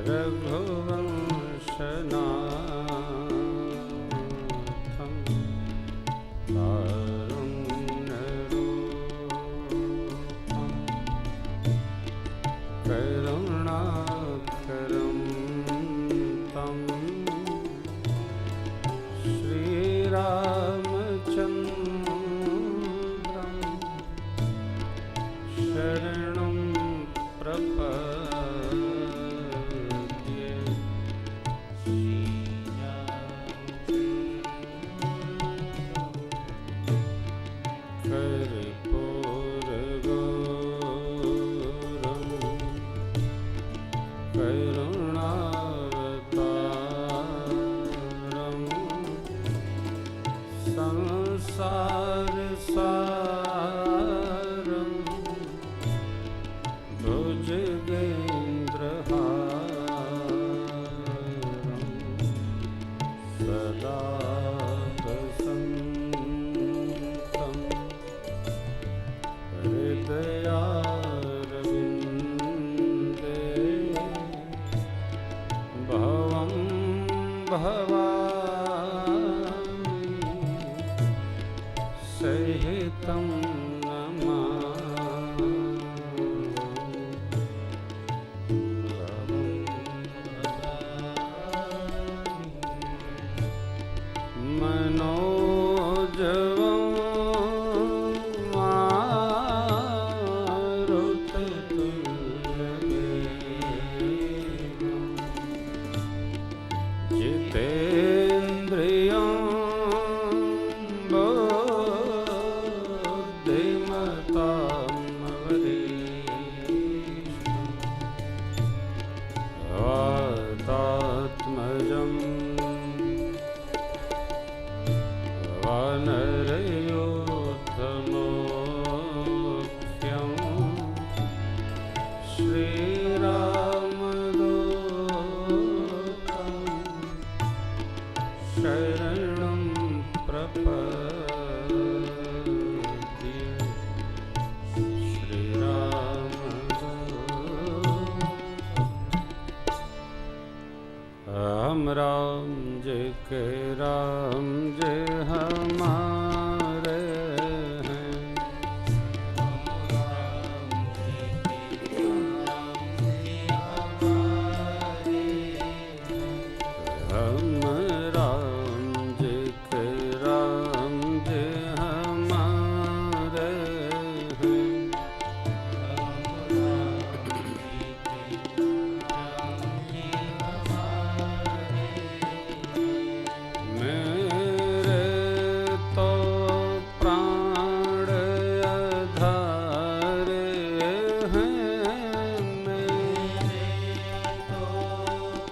रघुवंशनाथं कारुण्यरूपं करुणाकरं तं श्रीरामचन्द्रं शरणं प्रपद्ये। कर्पूरगौरं करुणावतारं संसारसारं भुजगेन्द्रहारं सदा वसन्तं हृदयारविन्दे भवं भवामि सहितं नमामि। मनोजवं मारुततुल्यवेगं जितेन्द्रियं बुद्धिमतां वरिष्ठं वातात्मजं वानरयोद्धमोऽख्यं श्रीरामदूतं शरणं प्रपद्ये। राम राम जय के राम जय हमारे हैं। हम राम जय के राम जय हमारे हैं। मेरे तो प्राण आधारे हैं। मेरे तो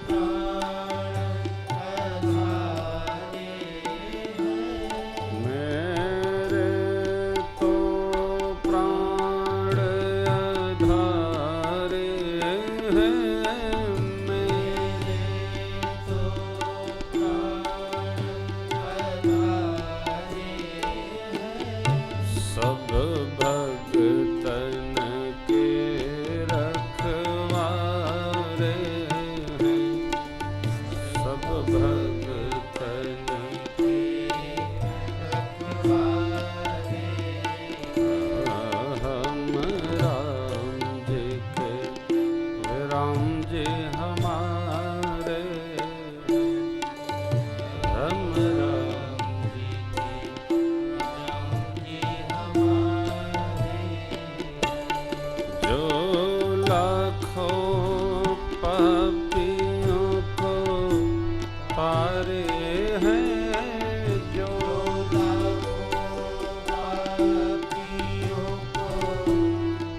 प्राण आधारे हैं। मेरे तो प्राण आधारे हैं। मेरे तो सब भगतन के रखवारे हैं। सब भगतन के रखवारे हैं। हम राम जी के राम जी हमारे हैं। हम राम जी के जो लाखों पापियों को तारे हैं। जो लाखों पापियों को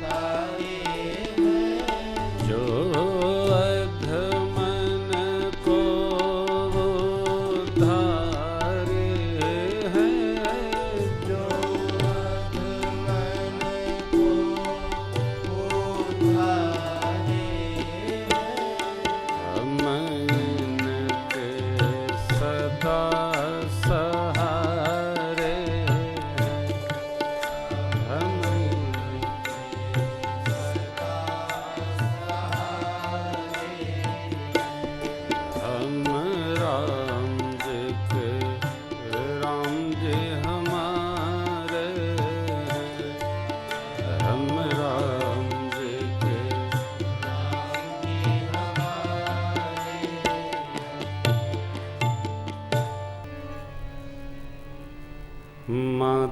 तारे हैं। जो अधर्म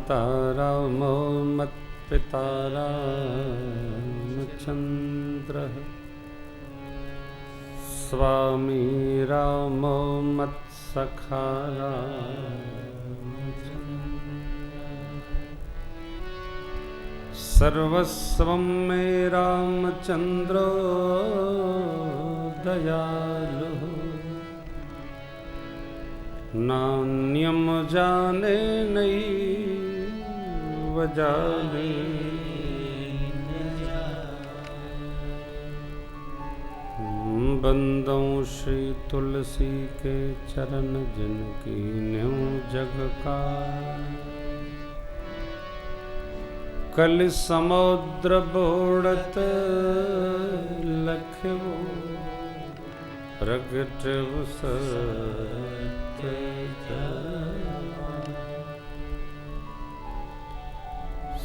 माता रामो मत्पिता रामचन्द्रः स्वामी रामो मत्सखा सर्वस्वं मे रामचन्द्रो दयालुः नान्यं जाने नैव जाने बंदों श्री तुलसी के चरण जिनकी न्यों जग का कल समुद्र बोड़त लख्यो प्रगट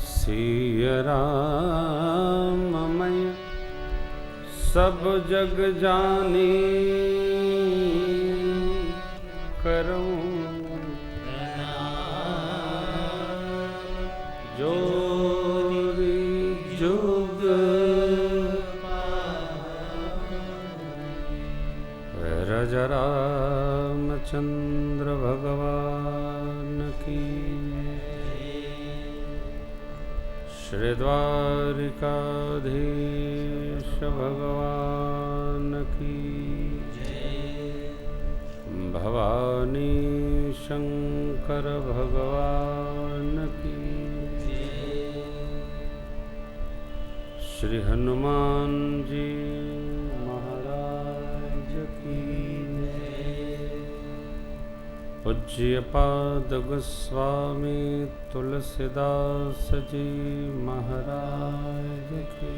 सिय राम मैं सब जग जानी करूं जोरी जुग रज रामचंद्र भगवान की श्री द्वारिकाधीश भगवान की भवानी शंकर भगवान की श्री हनुमान जी महाराज की पूज्य पाद गोस्वामी तुलसीदास जी महाराज की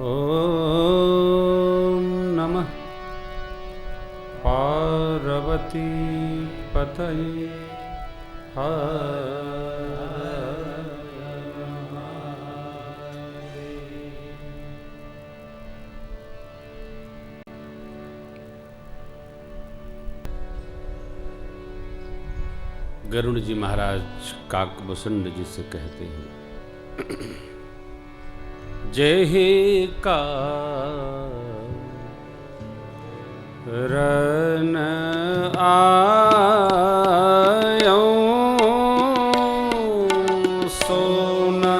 ओम नमः पार्वती पतये गरुड़ जी महाराज काकभूषण जी से कहते हैं, जेहि कारण आयो सोना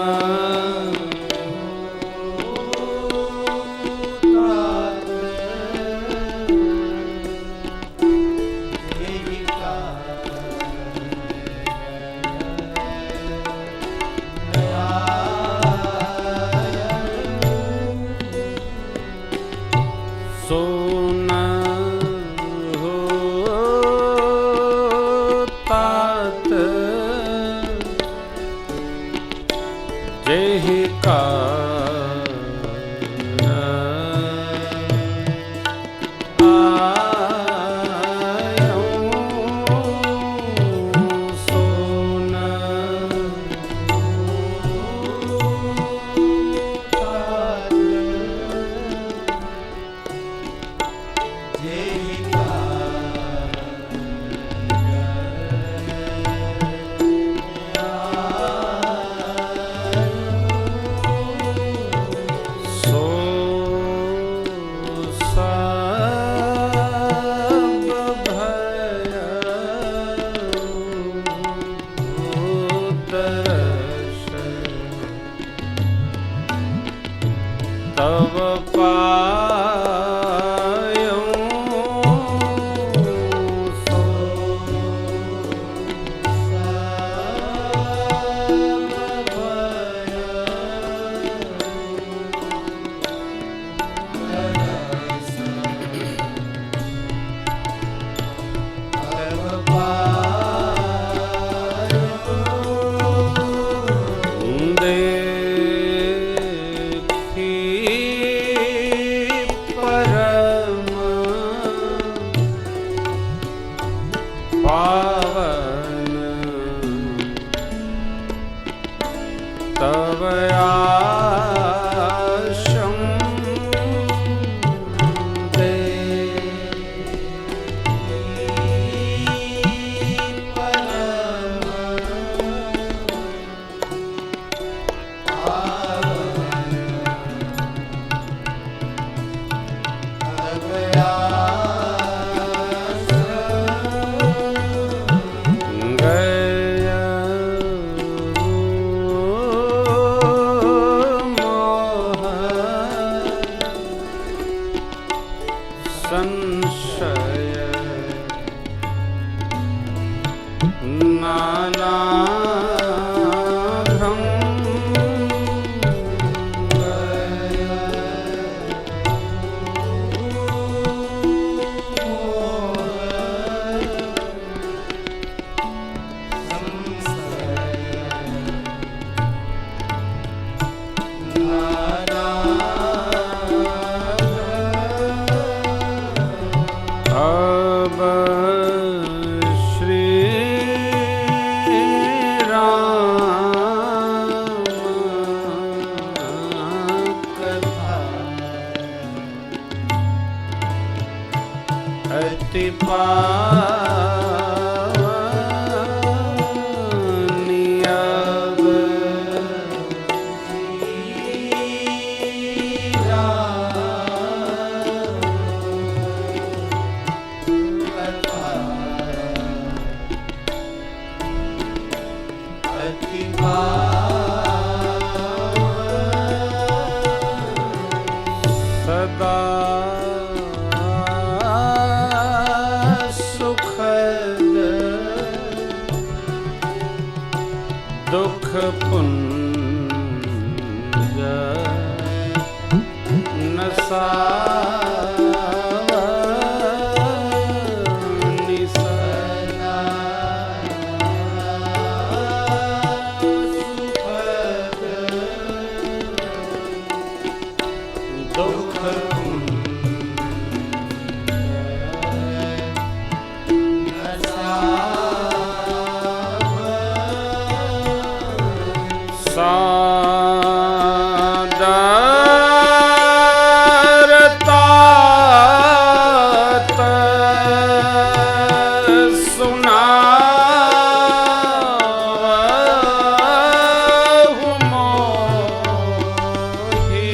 सोना हो तात जेहि कारण आयो सोना तब पायो अति पावनी अब अति सदा सुखद दुख पुंज नसावनि सदा सुखद दुख सादरतात सुनावहु मोहि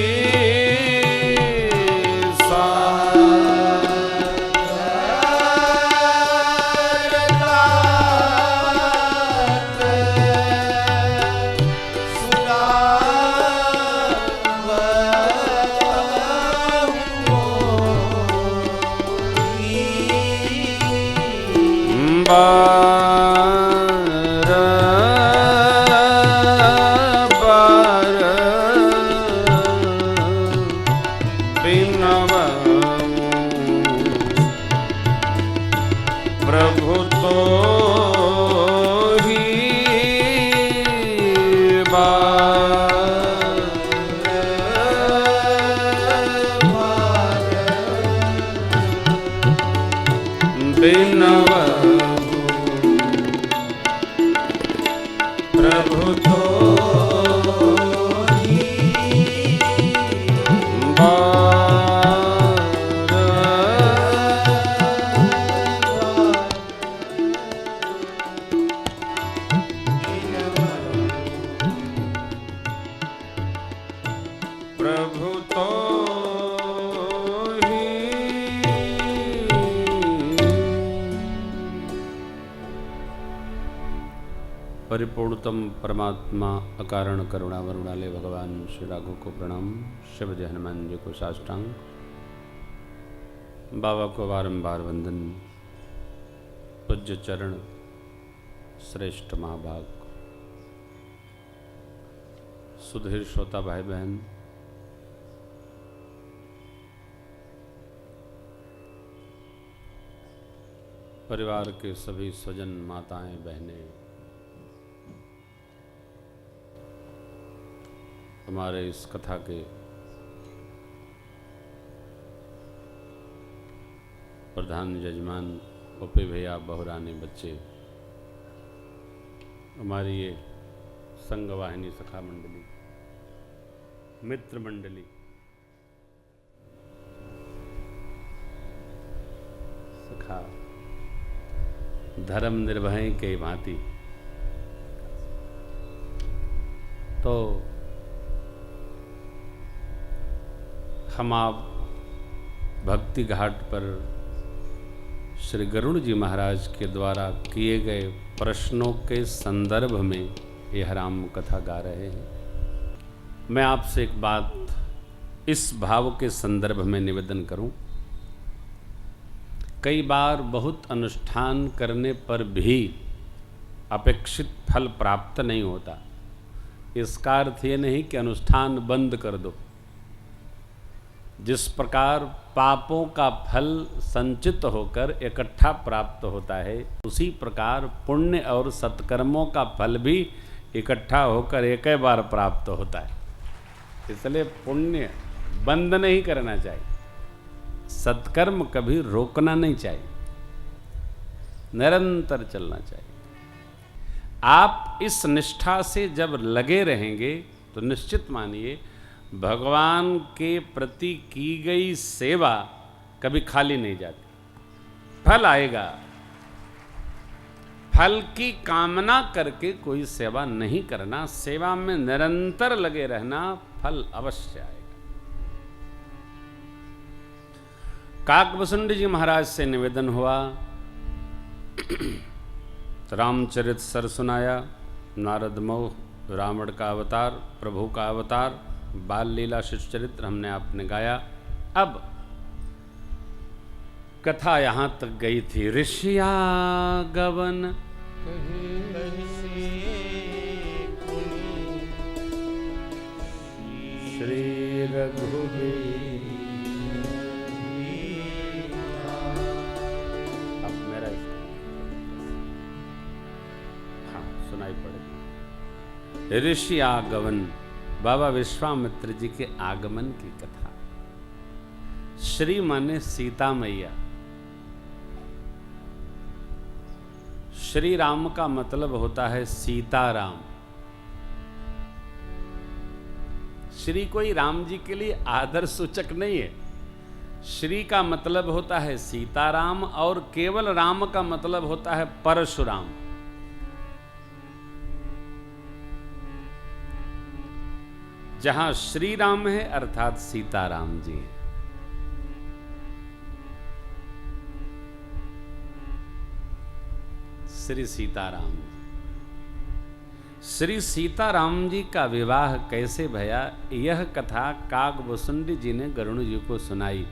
बार बार बिनवऊं प्रभु तो ही बार बिनवऊं प्रभु तो ही प्रभु तो परिपूर्णतम परमात्मा अकारण करुणा वरुणालय भगवान श्री राघव को प्रणाम। शिवजी हनुमान जी को साष्टांग, बाबा को बारंबार वंदन। पूज्य चरण श्रेष्ठ महाभाग, सुधीर श्रोता भाई बहन, परिवार के सभी स्वजन, माताएं, बहनें, हमारे इस कथा के प्रधान यजमान ओपे भैया, बहुरानी, बच्चे, हमारी ये संगवाहिनी सखा मंडली, मित्र मंडली, सखा धर्म निर्भय के भांति। तो हम आप भक्ति घाट पर श्री गरुड़ जी महाराज के द्वारा किए गए प्रश्नों के संदर्भ में यह राम कथा गा रहे हैं। मैं आपसे एक बात इस भाव के संदर्भ में निवेदन करूं। कई बार बहुत अनुष्ठान करने पर भी अपेक्षित फल प्राप्त नहीं होता। इसका अर्थ ये नहीं कि अनुष्ठान बंद कर दो। जिस प्रकार पापों का फल संचित होकर इकट्ठा प्राप्त होता है, उसी प्रकार पुण्य और सत्कर्मों का फल भी इकट्ठा होकर एक ही बार प्राप्त होता है। इसलिए पुण्य बंद नहीं करना चाहिए, सत्कर्म कभी रोकना नहीं चाहिए, निरंतर चलना चाहिए। आप इस निष्ठा से जब लगे रहेंगे तो निश्चित मानिए भगवान के प्रति की गई सेवा कभी खाली नहीं जाती। प्रतिफल आएगा। फल की कामना करके कोई सेवा नहीं करना, सेवा में निरंतर लगे रहना, फल अवश्य आएगा। काकभूषुंड जी महाराज से निवेदन हुआ, रामचरित सर सुनाया, नारद मऊ रावण का अवतार, प्रभु का अवतार, बाल लीला शिशु चरित्र हमने आपने गाया। अब कथा यहां तक गई थी। ऋषिया गवन श्री रघुवीर। अब मेरा हाँ सुनाई पड़ेगी। ऋषि आगमन, बाबा विश्वामित्र जी के आगमन की कथा। श्री माने सीता मैया। श्री राम का मतलब होता है सीताराम। श्री कोई राम जी के लिए आदर सूचक नहीं है। श्री का मतलब होता है सीताराम, और केवल राम का मतलब होता है परशुराम। जहां श्री राम है अर्थात सीताराम जी हैं। श्री सीताराम जी। श्री सीताराम जी का विवाह कैसे भया, यह कथा काकभूषुंड जी ने गरुड़ जी को सुनाई।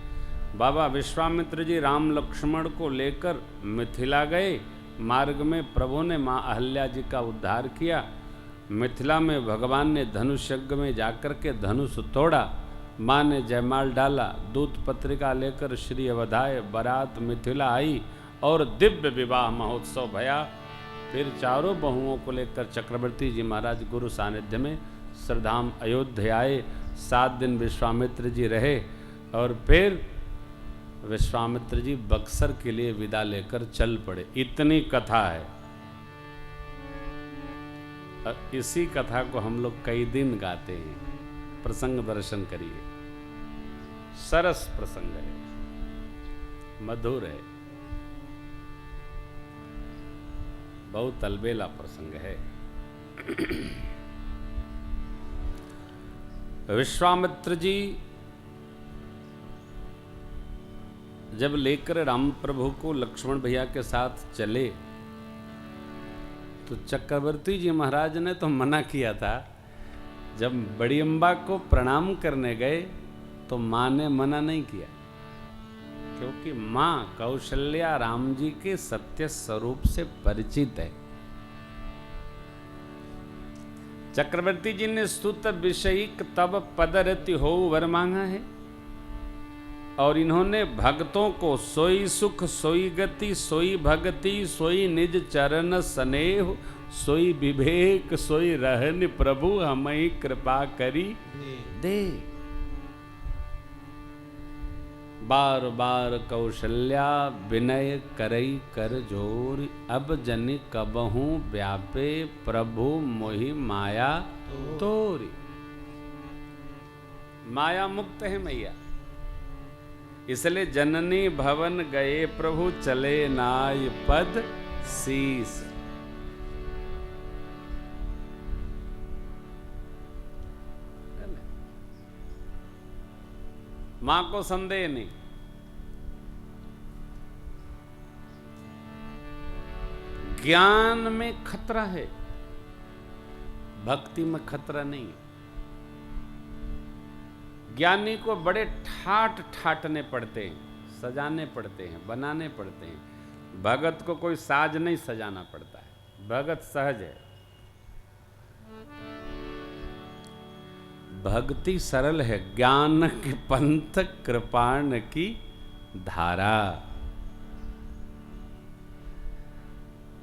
बाबा विश्वामित्र जी राम लक्ष्मण को लेकर मिथिला गए। मार्ग में प्रभु ने मां अहल्या जी का उद्धार किया। मिथिला में भगवान ने धनुष यज्ञ में जाकर के धनुष तोड़ा। मां ने जयमाल डाला, दूत पत्रिका लेकर श्री अवधाय, बारात मिथिला आई और दिव्य विवाह महोत्सव भया। फिर चारों बहुओं को लेकर चक्रवर्ती जी महाराज गुरु सानिध्य में श्रद्धाम अयोध्या आए। 7 दिन विश्वामित्र जी रहे और फिर विश्वामित्र जी बक्सर के लिए विदा लेकर चल पड़े। इतनी कथा है। इसी कथा को हम लोग कई दिन गाते हैं। प्रसंग दर्शन करिए, सरस प्रसंग है, मधुर है, बहुत अलबेला प्रसंग है। विश्वामित्र जी जब लेकर राम प्रभु को लक्ष्मण भैया के साथ चले तो चक्रवर्ती जी महाराज ने तो मना किया था। जब बड़ी अम्बा को प्रणाम करने गए तो मां ने मना नहीं किया, क्योंकि मां कौशल्या राम जी के सत्य स्वरूप से परिचित है। चक्रवर्ती जी ने स्तुत विषयिक तब पदरति हो वर मांगा है, और इन्होंने भक्तों को सोई सुख सोई गति सोई भक्ति सोई निज चरण स्नेह सोई विवेक सोई रहन प्रभु हमें कृपा करी दे। बार बार कौशल्या विनय करई कर जोर, अब जनि कबहू व्यापे प्रभु मोहि माया तोरी। माया मुक्त है मैया, इसलिए जननी भवन गए प्रभु चले नाय पद शीस। मां को संदेह नहीं। ज्ञान में खतरा है, भक्ति में खतरा नहीं है। ज्ञानी को बड़े ठाट ठाटने पड़ते हैं, सजाने पड़ते हैं, बनाने पड़ते हैं। भगत को कोई साज नहीं सजाना पड़ता है, भगत सहज है। भक्ति सरल है, ज्ञान के पंथ कृपाण की धारा।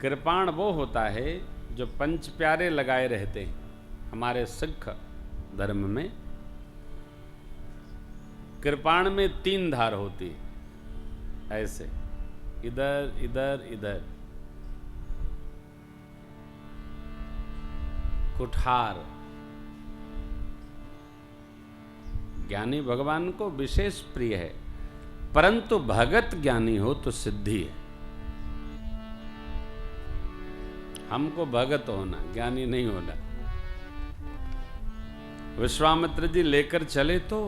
कृपाण वो होता है जो पंच प्यारे लगाए रहते हैं। हमारे सिख धर्म में कृपाण में 3 धार होती है, ऐसे इधर इधर इधर। कुठार ज्ञानी भगवान को विशेष प्रिय है, परंतु भगत ज्ञानी हो तो सिद्धि है। हमको भगत होना, ज्ञानी नहीं होना। विश्वामित्र जी लेकर चले तो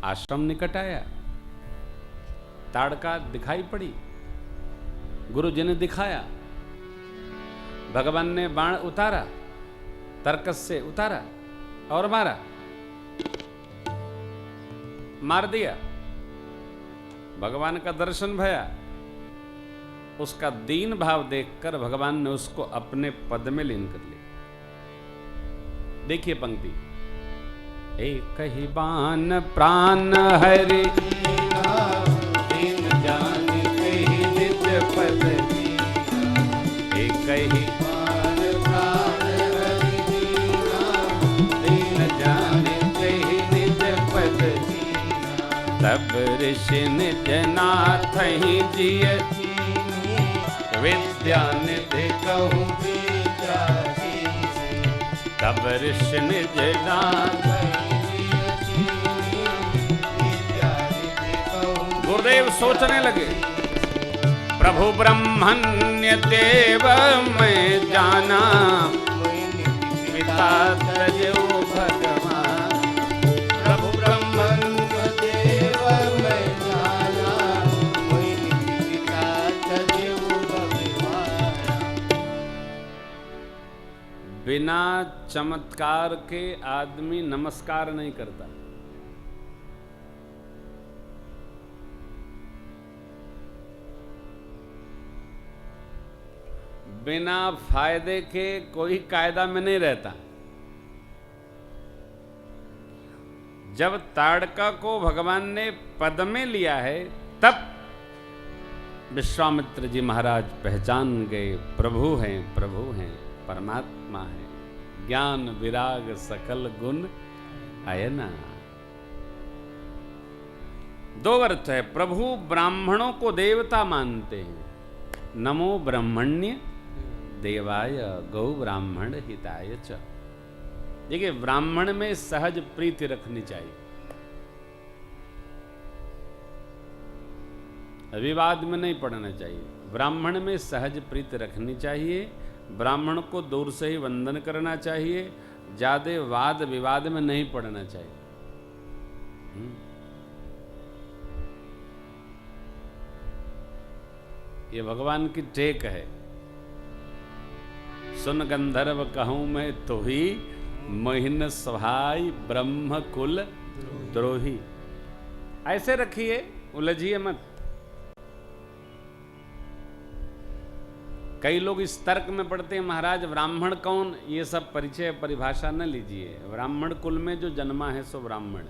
आश्रम निकट आया, ताड़का दिखाई पड़ी, गुरु जी ने दिखाया, भगवान ने बाण उतारा, तरकस से उतारा और मार दिया। भगवान का दर्शन भया। उसका दीन भाव देखकर भगवान ने उसको अपने पद में लीन कर लिया। देखिए पंक्ति, एक ही बान प्राण हरि दीन जान कही निज पद, एक ही बान प्राण हरि दीन जान कही निज पद, तब ऋषि निज नाथ ही जिय विद्या निधि कहूँ तब ऋषि निज नाथ। गुरुदेव सोचने लगे, प्रभु ब्रह्मण्य देव मैं जाना, पिता तजो भगवान। प्रभु ब्रह्मण्य देव मैं जाना, पिता तजो भगवान। बिना चमत्कार के आदमी नमस्कार नहीं करता। बिना फायदे के कोई कायदा में नहीं रहता। जब ताड़का को भगवान ने पद में लिया है, तब विश्वामित्र जी महाराज पहचान गए, प्रभु हैं, परमात्मा है, ज्ञान विराग सकल गुण आयना। दो अर्थ है, प्रभु ब्राह्मणों को देवता मानते हैं, नमो ब्रह्मण्य देवाय गौ ब्राह्मण हिताय च। देखिए, ब्राह्मण में सहज प्रीति रखनी चाहिए, विवाद में नहीं पड़ना चाहिए। ब्राह्मण में सहज प्रीति रखनी चाहिए, ब्राह्मण को दूर से ही वंदन करना चाहिए, ज्यादा वाद विवाद में नहीं पड़ना चाहिए। ये भगवान की टेक है। सुन गंधर्व कहूं मैं तो ही, मोहिन सभाई ब्रह्म कुल द्रोही। ऐसे रखिए, उलझिए मत। कई लोग इस तर्क में पढ़ते हैं, महाराज ब्राह्मण कौन, ये सब परिचय परिभाषा न लीजिए। ब्राह्मण कुल में जो जन्मा है सो ब्राह्मण।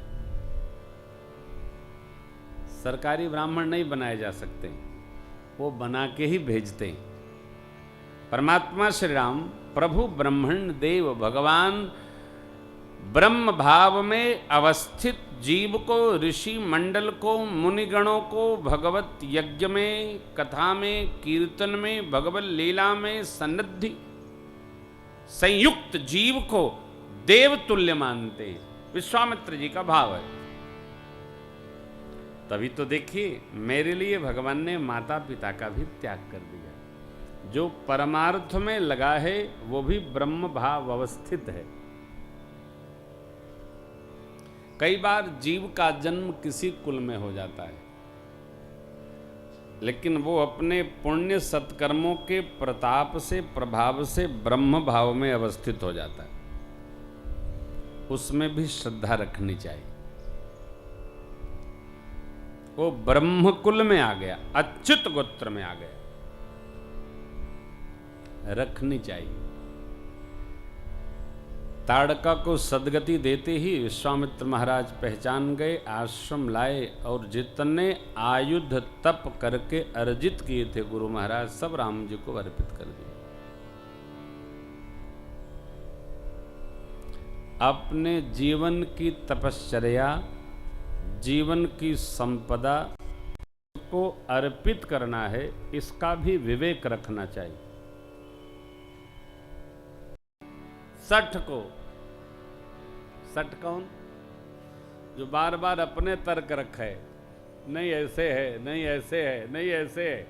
सरकारी ब्राह्मण नहीं बनाए जा सकते, वो बना के ही भेजते हैं। परमात्मा श्री राम प्रभु ब्रह्मण देव भगवान ब्रह्म भाव में अवस्थित जीव को, ऋषि मंडल को, मुनिगणों को भगवत यज्ञ में, कथा में, कीर्तन में, भगवत लीला में सन्निधि संयुक्त जीव को देव तुल्य मानते हैं। विश्वामित्र जी का भाव है। तभी तो देखिए, मेरे लिए भगवान ने माता पिता का भी त्याग कर दिया। जो परमार्थ में लगा है वो भी ब्रह्म भाव अवस्थित है। कई बार जीव का जन्म किसी कुल में हो जाता है, लेकिन वो अपने पुण्य सत्कर्मों के प्रताप से, प्रभाव से ब्रह्म भाव में अवस्थित हो जाता है। उसमें भी श्रद्धा रखनी चाहिए। वो ब्रह्म कुल में आ गया, अच्युत गोत्र में आ गया, रखनी चाहिए। ताड़का को सदगति देते ही विश्वामित्र महाराज पहचान गए, आश्रम लाए और जितने आयुध तप करके अर्जित किए थे गुरु महाराज, सब राम जी को अर्पित कर दिए। अपने जीवन की तपश्चर्या, जीवन की संपदा को अर्पित करना है, इसका भी विवेक रखना चाहिए। सठ को, सठ कौन? जो बार बार अपने तर्क रखे, नहीं ऐसे है, नहीं ऐसे है, नहीं ऐसे है।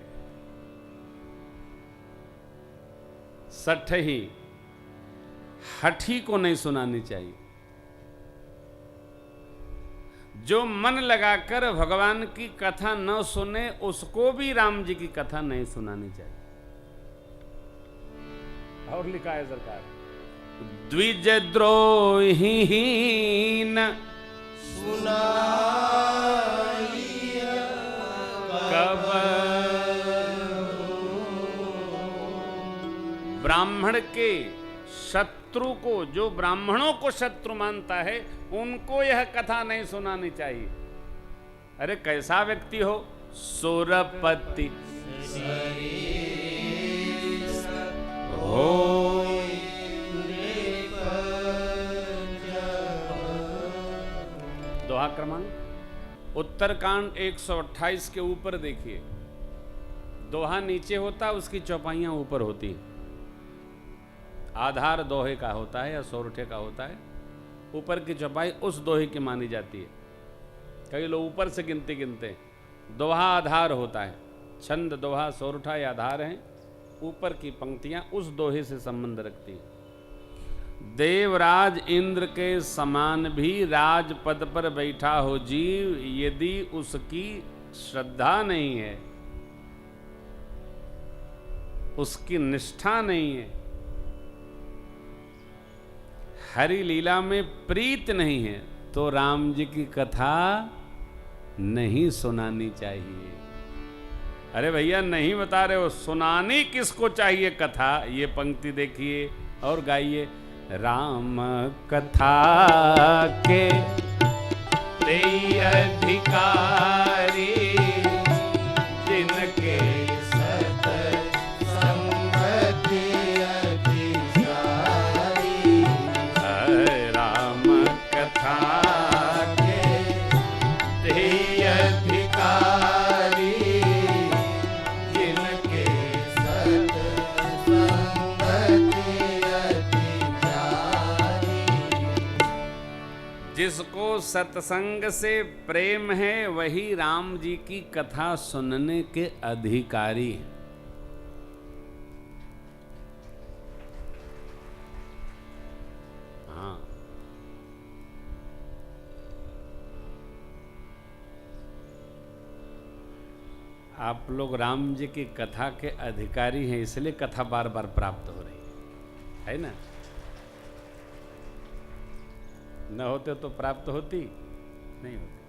सठही हठी को नहीं सुनानी चाहिए। जो मन लगाकर भगवान की कथा न सुने उसको भी राम जी की कथा नहीं सुनानी चाहिए। और लिखा है सरकार, द्विज द्रोहीन कब ब्राह्मण के शत्रु को, जो ब्राह्मणों को शत्रु मानता है, उनको यह कथा नहीं सुनानी चाहिए। अरे कैसा व्यक्ति हो, सुरपति हो दोहा क्रमांक उत्तरकांड 128 के ऊपर देखिए। दोहा नीचे होता, उसकी चौपाइयां ऊपर होती। आधार दोहे का होता है या सोरठे का होता है, ऊपर की चौपाई उस दोहे की मानी जाती है। कई लोग ऊपर से गिनते गिनते, दोहा आधार होता है। छंद दोहा सोरठा या आधार हैं, ऊपर की पंक्तियां उस दोहे से संबंध रखती हैं। देवराज इंद्र के समान भी राजपद पर बैठा हो जीव, यदि उसकी श्रद्धा नहीं है, उसकी निष्ठा नहीं है, हरि लीला में प्रीत नहीं है, तो राम जी की कथा नहीं सुनानी चाहिए। अरे भैया नहीं बता रहे हो, सुनानी किसको चाहिए कथा? ये पंक्ति देखिए और गाइए। राम कथा के तेई अधिकारी, जिनके सत संगति अधिकारी। राम कथा के तेई अधिकारी, जिनके सत संगति जिसको सत्संग से प्रेम है, वही राम जी की कथा सुनने के अधिकारी हैं। हाँ, आप लोग राम जी की कथा के अधिकारी हैं, इसलिए कथा बार बार प्राप्त हो रही है ना? न होते तो प्राप्त होती नहीं होती।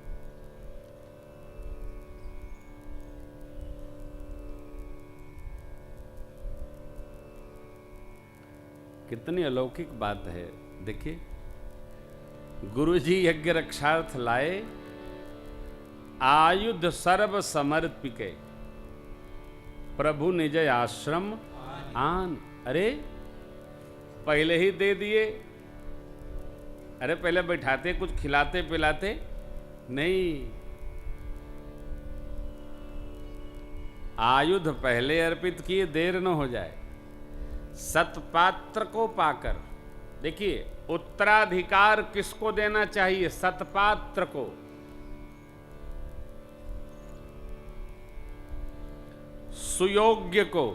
कितनी अलौकिक बात है। देखिए, गुरुजी यज्ञ रक्षार्थ लाए, आयुध सर्व समर्पिके, प्रभु निज आश्रम आन। अरे पहले ही दे दिए। अरे पहले बैठाते, कुछ खिलाते पिलाते नहीं। आयुध पहले अर्पित किए, देर न हो जाए। सतपात्र को पाकर, देखिए उत्तराधिकार किसको देना चाहिए? सतपात्र को। सुयोग्य को,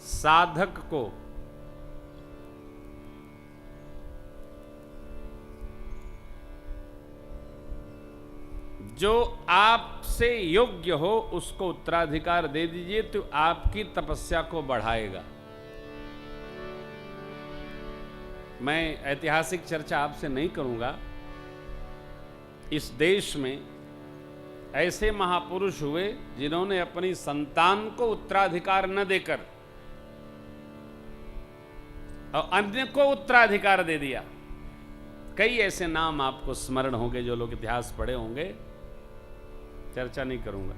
साधक को, जो आपसे योग्य हो उसको उत्तराधिकार दे दीजिए, तो आपकी तपस्या को बढ़ाएगा। मैं ऐतिहासिक चर्चा आपसे नहीं करूंगा। इस देश में ऐसे महापुरुष हुए जिन्होंने अपनी संतान को उत्तराधिकार न देकर और अन्य को उत्तराधिकार दे दिया। कई ऐसे नाम आपको स्मरण होंगे, जो लोग इतिहास पढ़े होंगे, चर्चा नहीं करूंगा।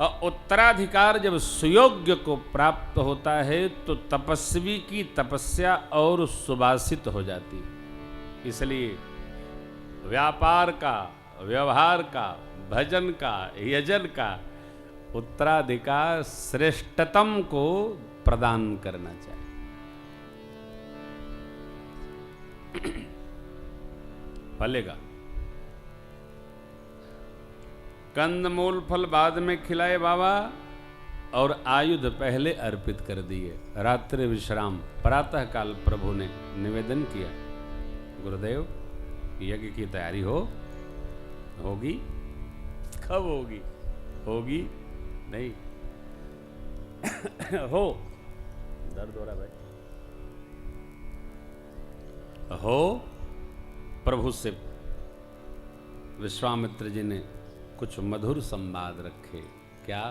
और उत्तराधिकार जब सुयोग्य को प्राप्त होता है तो तपस्वी की तपस्या और सुबासित हो जाती है। इसलिए व्यापार का, व्यवहार का, भजन का, यजन का उत्तराधिकार श्रेष्ठतम को प्रदान करना चाहिए। फलेगा। कंदमूल फल बाद में खिलाए बाबा, और आयुध पहले अर्पित कर दिए। रात्रि विश्राम, प्रातः काल प्रभु ने निवेदन किया, गुरुदेव यज्ञ की तैयारी होगी? कब होगी? होगी नहीं हो, दर्द हो रहा भाई, हो। प्रभु से विश्वामित्र जी ने कुछ मधुर संवाद रखे। क्या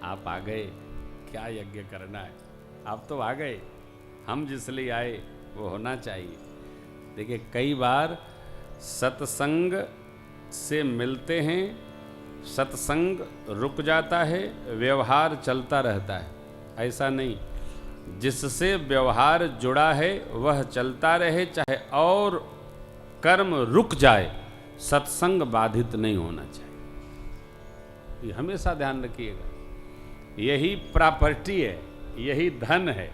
आप आ गए? क्या यज्ञ करना है? आप तो आ गए, हम जिस लिए आए वो होना चाहिए। देखिए, कई बार सत्संग से मिलते हैं, सत्संग रुक जाता है, व्यवहार चलता रहता है। ऐसा नहीं, जिससे व्यवहार जुड़ा है वह चलता रहे, चाहे और कर्म रुक जाए, सत्संग बाधित नहीं होना चाहिए। ये हमेशा ध्यान रखिएगा। यही प्रॉपर्टी है, यही धन है।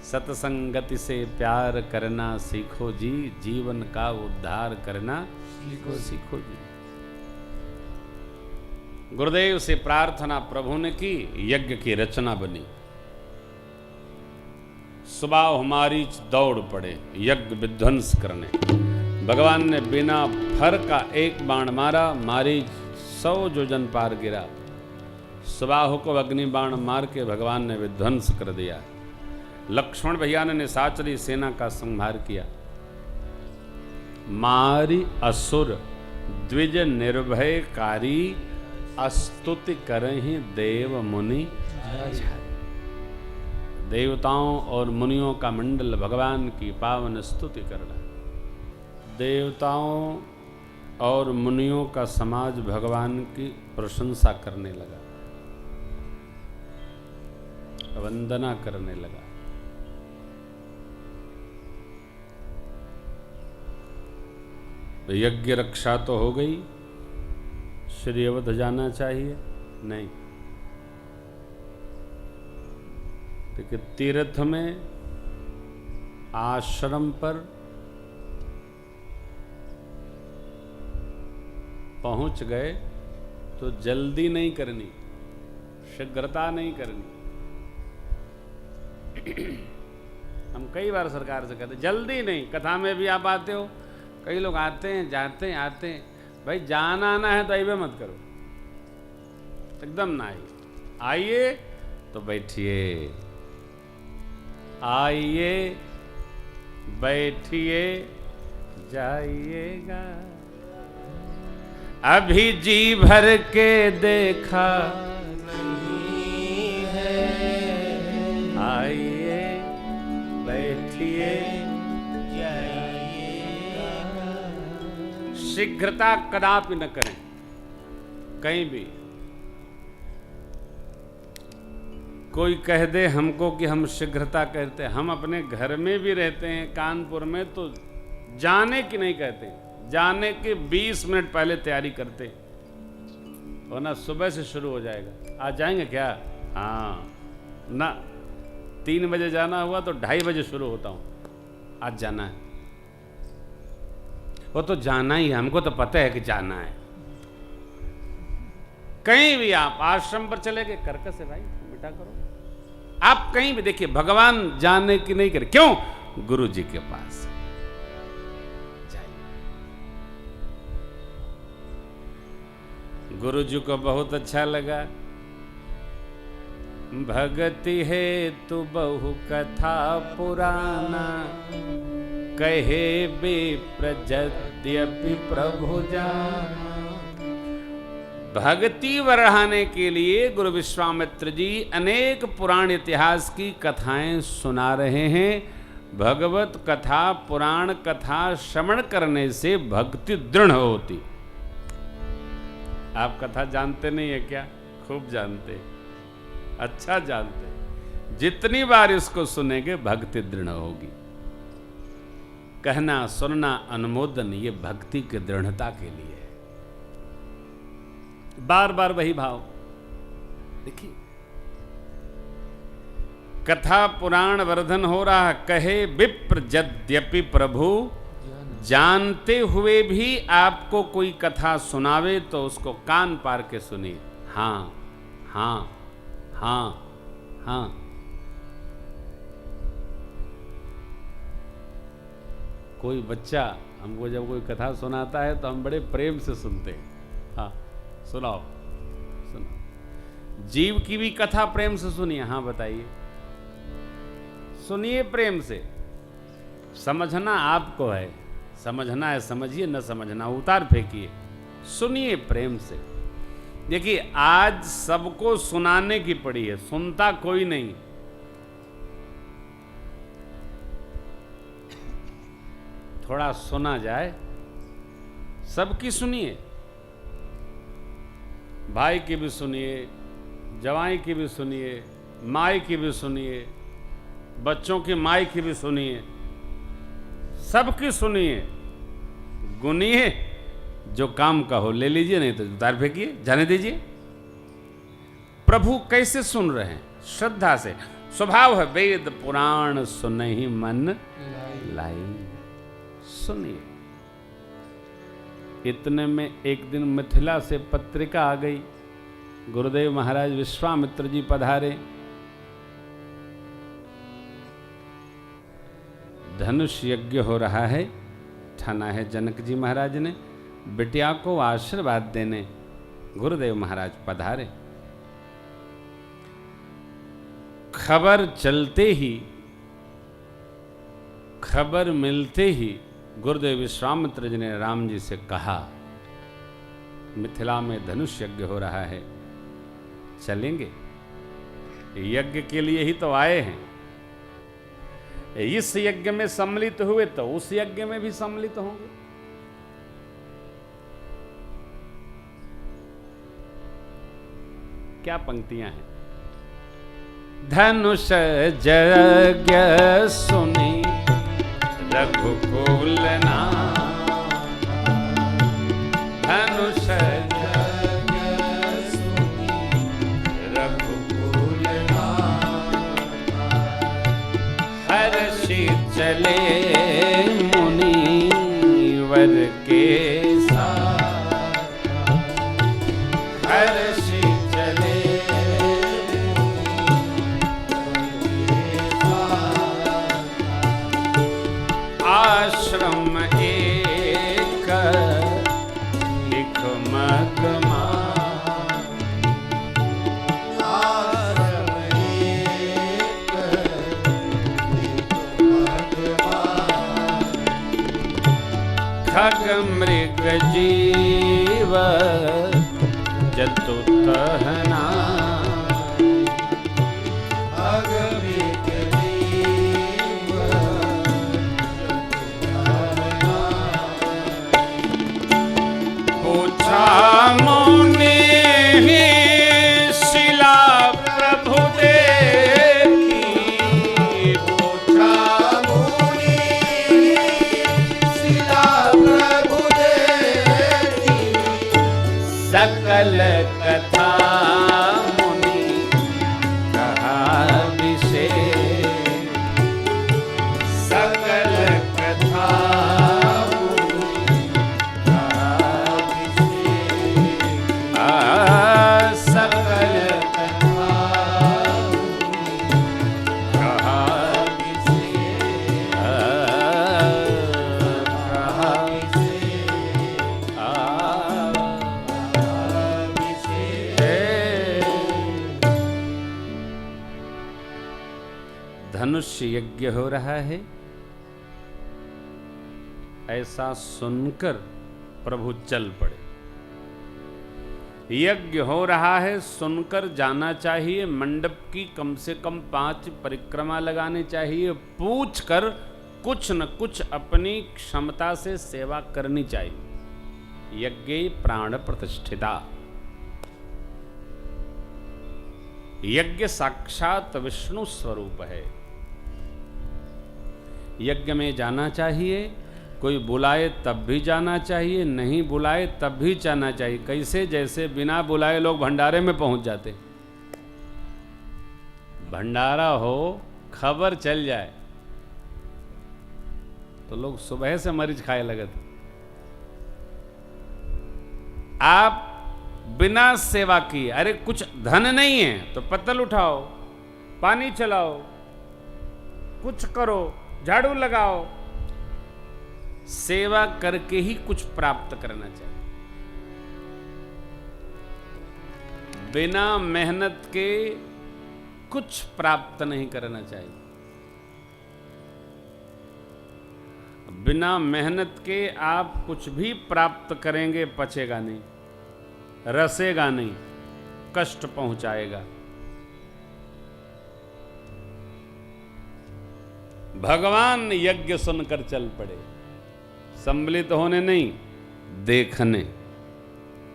सत्संगति से प्यार करना सीखो जी, जीवन का उद्धार करना सीखो जी। गुरुदेव से प्रार्थना प्रभु ने की, यज्ञ की रचना बनी। सुबह हमारी दौड़ पड़े यज्ञ विध्वंस करने। भगवान ने बिना फर का एक बाण मारा, मारी 100 योजन पार गिरा। सुबाहु को अग्नि बाण मार के भगवान ने विध्वंस कर दिया। लक्ष्मण भैया ने निशाचरी सेना का संहार किया। मारी असुर द्विज निर्भयकारी, स्तुति करहि देव मुनि। देवताओं और मुनियों का मंडल भगवान की पावन स्तुति कर रहा। देवताओं और मुनियों का समाज भगवान की प्रशंसा करने लगा, वंदना करने लगा। यज्ञ रक्षा तो हो गई, श्री अवध जाना चाहिए? नहीं। देखिए, तीर्थ में आश्रम पर पहुंच गए तो जल्दी नहीं करनी, शीघ्रता नहीं करनी। हम कई बार सरकार से कहते जल्दी नहीं। कथा में भी आप आते हो, कई लोग आते हैं जाते हैं आते हैं। भाई जाना आना है तो अइबे मत करो, एकदम ना आइए तो बैठिए, आइए बैठिए जाइएगा। अभी जी भर के देखा नहीं है, आइए बैठिए जाइएगा। शीघ्रता कदापि न करें कहीं भी। कोई कह दे हमको कि हम शीघ्रता करते हैं, हम अपने घर में भी रहते हैं कानपुर में, तो जाने की नहीं कहते, जाने के 20 मिनट पहले तैयारी करते, वरना सुबह से शुरू हो जाएगा। आज जाएंगे क्या? हाँ ना, 3 बजे जाना हुआ तो 2:30 बजे शुरू होता हूँ, आज जाना है। वो तो जाना ही है, हमको तो पता है कि जाना है। कहीं भी आप आश्रम पर चले गए, कर्कश है भाई, मिटा करो। आप कहीं भी देखिए, भगवान जाने की नहीं करे। क्यों? गुरु जी के पास गुरु जी को बहुत अच्छा लगा। भगति है तू बहु कथा पुराना, कहे विप्र यद्यपि प्रभु जाना। भक्ति बढ़ाने के लिए गुरु विश्वामित्र जी अनेक पुराण इतिहास की कथाएं सुना रहे हैं। भगवत कथा पुराण कथा श्रवण करने से भक्ति दृढ़ होती। आप कथा जानते नहीं है क्या? खूब जानते, अच्छा जानते। जितनी बार इसको सुनेंगे भक्ति दृढ़ होगी। कहना सुनना अनुमोदन, ये भक्ति की दृढ़ता के लिए है। बार बार वही भाव देखिए, कथा पुराण वर्धन हो रहा। कहे विप्र यद्यपि प्रभु, जानते हुए भी आपको कोई कथा सुनावे तो उसको कान पार के सुनिए। हाँ, हाँ हाँ हाँ। कोई बच्चा हमको जब कोई कथा सुनाता है तो हम बड़े प्रेम से सुनते हैं। हाँ सुनाओ सुनाओ। जीव की भी कथा प्रेम से सुनिए। हाँ बताइए, सुनिए प्रेम से। समझना आपको है, समझना है समझिए, न समझना उतार फेंकिए। सुनिए प्रेम से। देखिए आज सबको सुनाने की पड़ी है, सुनता कोई नहीं। थोड़ा सुना जाए, सबकी सुनिए। भाई की भी सुनिए, जवाई की भी सुनिए, माई की भी सुनिए, बच्चों की माई की भी सुनिए, सबकी सुनिए, गुनिए। जो काम का हो ले लीजिए, नहीं तो उतार फेंकिए, जाने दीजिए। प्रभु कैसे सुन रहे हैं? श्रद्धा से। स्वभाव है वेद पुराण सुनहि मन लाई। सुनिए। इतने में एक दिन मिथिला से पत्रिका आ गई। गुरुदेव महाराज विश्वामित्र जी पधारे। धनुष यज्ञ हो रहा है, ठाना है जनक जी महाराज ने। बिटिया को आशीर्वाद देने गुरुदेव महाराज पधारे। खबर चलते ही, खबर मिलते ही गुरुदेव विश्वामित्र जी ने राम जी से कहा, मिथिला में धनुष यज्ञ हो रहा है, चलेंगे? यज्ञ के लिए ही तो आए हैं। इस यज्ञ में सम्मिलित हुए तो उस यज्ञ में भी सम्मिलित होंगे। क्या पंक्तियां हैं? धनुष यज्ञ सुनी रघुकुल नाम, धनुष यज्ञ सुनी रघुकुल नाम, हर्षि चले मुनिवर के साथ, हर्षि चले आश्रम एक लिख मगमा, आश्रम एक लिख मगमा, खग मृग जीव जतु तहना, मुनि शिला प्रभु देखी, पूछा मुनि शिला प्रभु देखी, सकल कथा मुनि कहा विशेष, सकल कथा धनुष यज्ञ हो रहा है। ऐसा सुनकर प्रभु चल पड़े। यज्ञ हो रहा है, सुनकर जाना चाहिए। मंडप की कम से कम 5 परिक्रमा लगानी चाहिए। पूछकर कुछ न कुछ अपनी क्षमता से सेवा करनी चाहिए। यज्ञ प्राण प्रतिष्ठिता। यज्ञ साक्षात विष्णु स्वरूप है। यज्ञ में जाना चाहिए। कोई बुलाए तब भी जाना चाहिए, नहीं बुलाए तब भी जाना चाहिए। कैसे? जैसे बिना बुलाए लोग भंडारे में पहुंच जाते। भंडारा हो, खबर चल जाए तो लोग सुबह से मरीच खाए लगते। आप बिना सेवा किए, अरे कुछ धन नहीं है तो पत्तल उठाओ, पानी चलाओ, कुछ करो, झाड़ू लगाओ, सेवा करके ही कुछ प्राप्त करना चाहिए। बिना मेहनत के कुछ प्राप्त नहीं करना चाहिए। बिना मेहनत के आप कुछ भी प्राप्त करेंगे पचेगा नहीं, रसेगा नहीं, कष्ट पहुंचाएगा। भगवान यज्ञ सुनकर चल पड़े, सम्मिलित होने नहीं, देखने।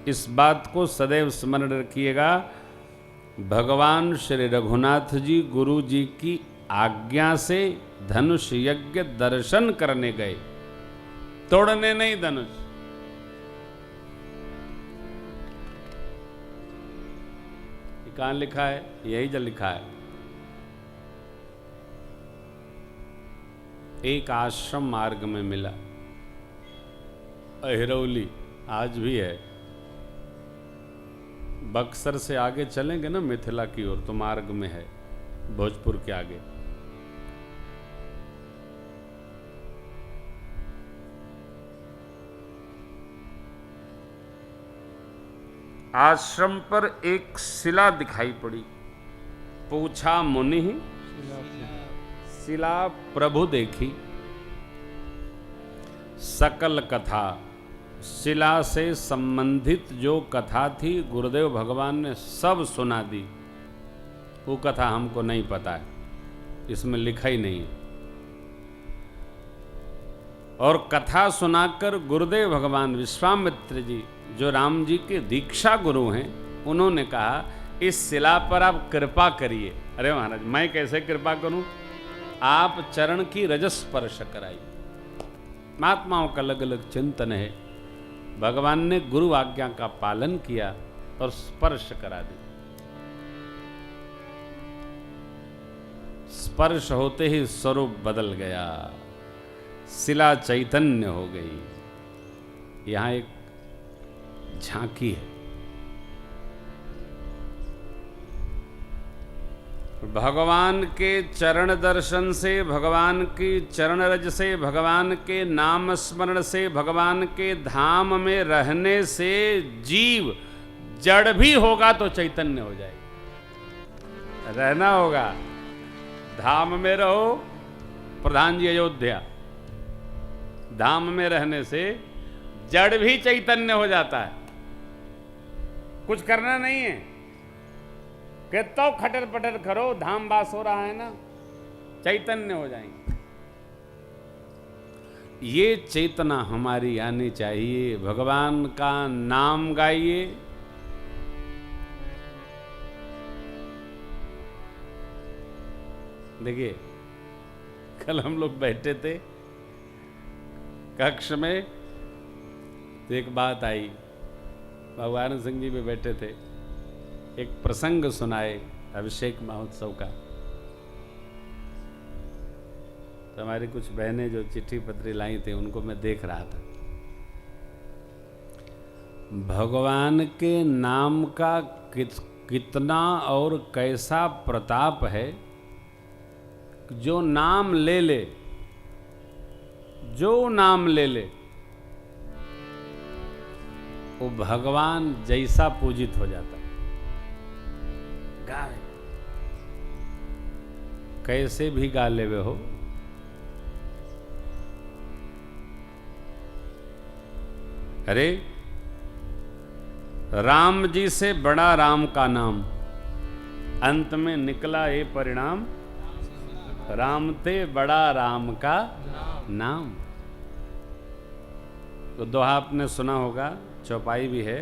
इस बात को सदैव स्मरण रखिएगा। भगवान श्री रघुनाथ जी गुरु जी की आज्ञा से धनुष यज्ञ दर्शन करने गए, तोड़ने नहीं धनुष। कहां लिखा है? यही जो लिखा है। एक आश्रम मार्ग में मिला, अहिरौली, आज भी है। बक्सर से आगे चलेंगे ना मिथिला की ओर तो मार्ग में है, भोजपुर के आगे। आश्रम पर एक शिला दिखाई पड़ी। पूछा मुनि, शिला प्रभु देखी, सकल कथा, शिला से संबंधित जो कथा थी गुरुदेव भगवान ने सब सुना दी। वो कथा हमको नहीं पता है, इसमें लिखा ही नहीं है। और कथा सुनाकर गुरुदेव भगवान विश्वामित्र जी, जो राम जी के दीक्षा गुरु हैं, उन्होंने कहा इस शिला पर आप कृपा करिए। अरे महाराज, मैं कैसे कृपा करूं? आप चरण की रजस स्पर्श कराइए। महात्माओं का अलग अलग चिंतन है। भगवान ने गुरु आज्ञा का पालन किया और स्पर्श करा दी। स्पर्श होते ही स्वरूप बदल गया, शिला चैतन्य हो गई। यहां एक झांकी है। भगवान के चरण दर्शन से, भगवान की चरण रज से, भगवान के नाम स्मरण से, भगवान के धाम में रहने से जीव जड़ भी होगा तो चैतन्य हो जाएगा। रहना होगा, धाम में रहो। प्रधान जी अयोध्या, धाम में रहने से जड़ भी चैतन्य हो जाता है। कुछ करना नहीं है, कि तो खटर पटर करो, धाम वास हो रहा है ना, चैतन्य हो जाएंगे। ये चेतना हमारी आनी चाहिए। भगवान का नाम गाइए, देखिए कल हम लोग बैठे थे कक्ष में, तो एक बात आई। भगवान सिंह जी भी बैठे थे, एक प्रसंग सुनाए अभिषेक महोत्सव का। तो हमारी कुछ बहनें जो चिट्ठी पत्री लाई थी, उनको मैं देख रहा था। भगवान के नाम का कितना और कैसा प्रताप है। जो नाम ले ले, जो नाम ले ले, वो भगवान जैसा पूजित हो जाता है। गावे कैसे भी गा लेवे हो। अरे राम जी से बड़ा राम का नाम, अंत में निकला ये परिणाम, राम ते बड़ा राम का नाम। तो दोहा आपने सुना होगा, चौपाई भी है।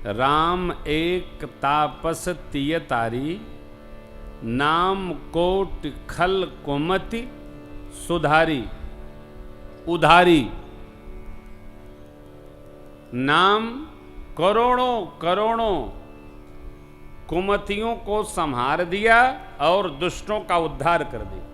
राम एक तापस तिय तारी, नाम कोट खल कुमति सुधारी। उधारी, नाम करोड़ों करोड़ों कुमतियों को संहार दिया और दुष्टों का उद्धार कर दिया।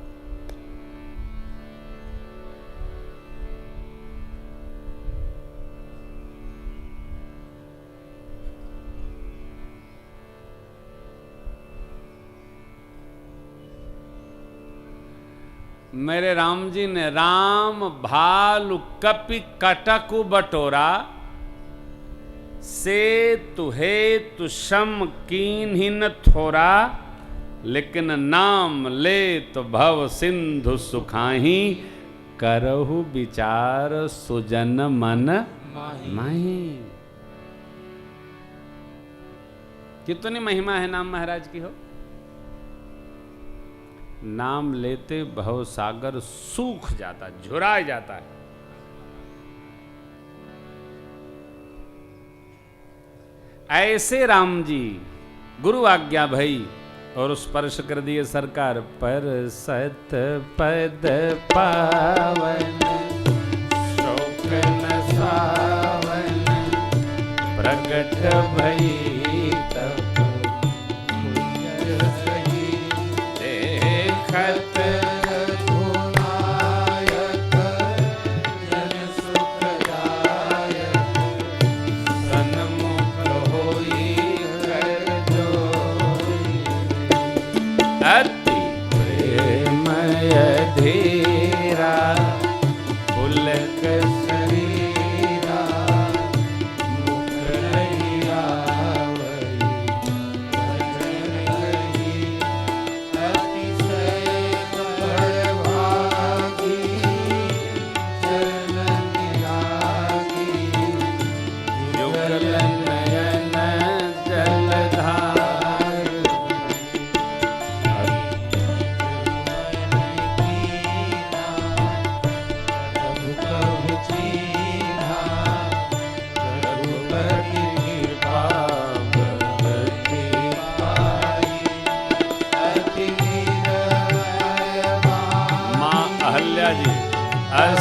मेरे राम जी ने राम भालु कपि कटकु बटोरा, से तुहे तुषम कीन्हिन थोरा, लेकिन नाम ले तो भव सिंधु सुखाही, करहु विचार सुजन मन माही। कितनी महिमा है नाम महाराज की हो। नाम लेते भव सागर सूख जाता, झुरा जाता है। ऐसे राम जी गुरु आज्ञा भई और स्पर्श कर दिए सरकार पर। सत पद पावन शोक न सावन, प्रगट भई तब देखत अति प्रेमय धीरा, पुलक शरीरा, मुख नहीं आवई, वचन कही, अतिशय बड़भागी, चरण निरागी, युगल नयन जलधार।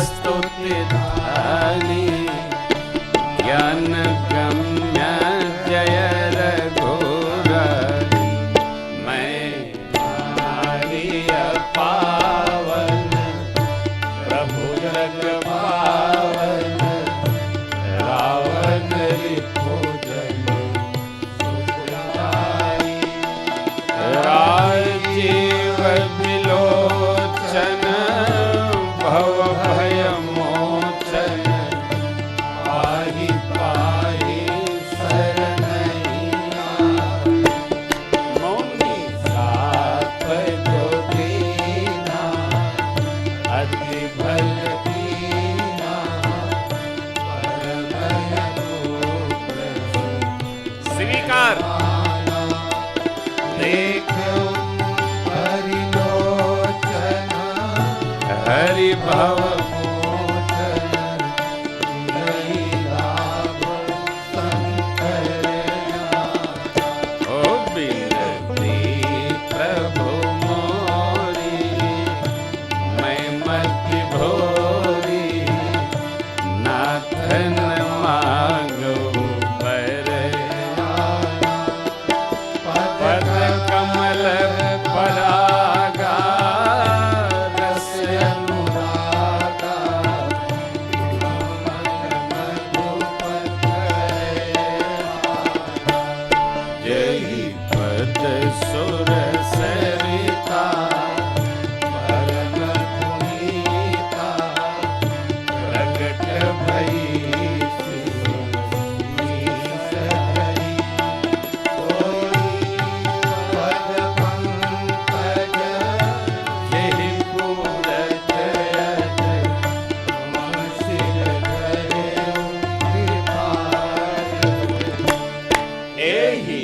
स्तुति धनी ज्ञान गम्य जय रघुराई, मैं नारी पावन प्रभु जग पावन, रावण रिपुजन सुखदाई, राजीव विलोचन भव भय मोचन, पाहि पाहि शरणैया, मौनी साप जो दीना, अति भल कीना, परम स्वीकार देख हरि भव मोचन, नहीं लाभ संकर ओ बिनती प्रभु मोरी, मैं मति भोरी, नाथन मांगो पर पद कमल परागा, सुर सरिता परम पुनीता, प्रगट भई हरि, कोई पद पंकज जेहि पूरत यज, मम सिर धरेउ कृपाल, एहि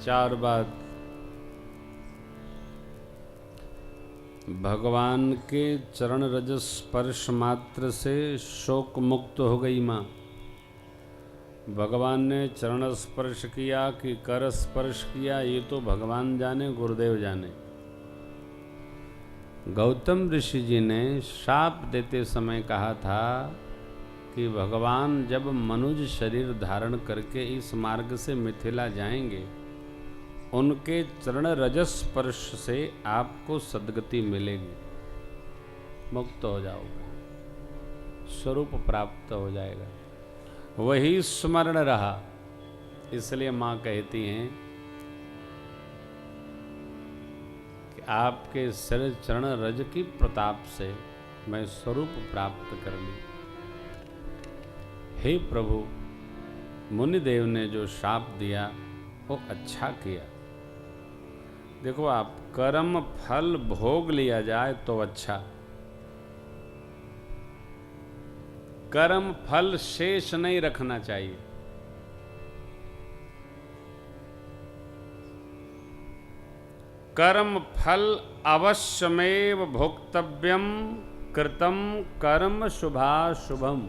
चार बात भगवान के चरण रज स्पर्श मात्र से शोक मुक्त हो गई माँ। भगवान ने चरण स्पर्श किया कि कर स्पर्श किया, ये तो भगवान जाने, गुरुदेव जाने। गौतम ऋषि जी ने शाप देते समय कहा था कि भगवान जब मनुज शरीर धारण करके इस मार्ग से मिथिला जाएंगे, उनके चरण रजस स्पर्श से आपको सद्गति मिलेगी, मुक्त हो जाओगे, स्वरूप प्राप्त हो जाएगा। वही स्मरण रहा, इसलिए माँ कहती हैं कि आपके सिर चरण रज की प्रताप से मैं स्वरूप प्राप्त कर ली। हे प्रभु, मुनिदेव ने जो शाप दिया वो अच्छा किया। देखो, आप कर्म फल भोग लिया जाए तो अच्छा, कर्म फल शेष नहीं रखना चाहिए। कर्म फल अवश्यमेव भोक्तव्यम कृतम कर्म शुभाशुभम।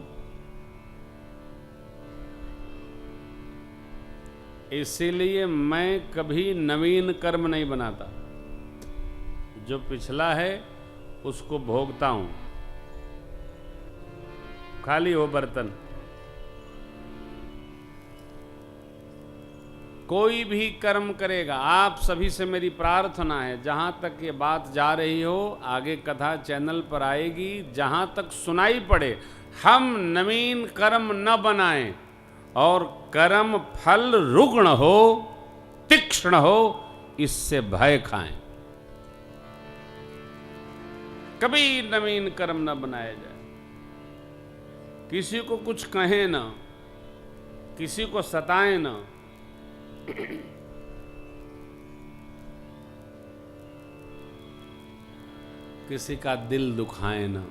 इसीलिए मैं कभी नवीन कर्म नहीं बनाता, जो पिछला है उसको भोगता हूं, खाली हो बर्तन। कोई भी कर्म करेगा, आप सभी से मेरी प्रार्थना है, जहां तक ये बात जा रही हो, आगे कथा चैनल पर आएगी, जहां तक सुनाई पड़े, हम नवीन कर्म न बनाएं और कर्म फल रुग्ण हो, तीक्ष्ण हो, इससे भय खाएं। कभी नवीन कर्म न बनाया जाए, किसी को कुछ कहें ना, किसी को सताएं ना। किसी का दिल दुखाए ना।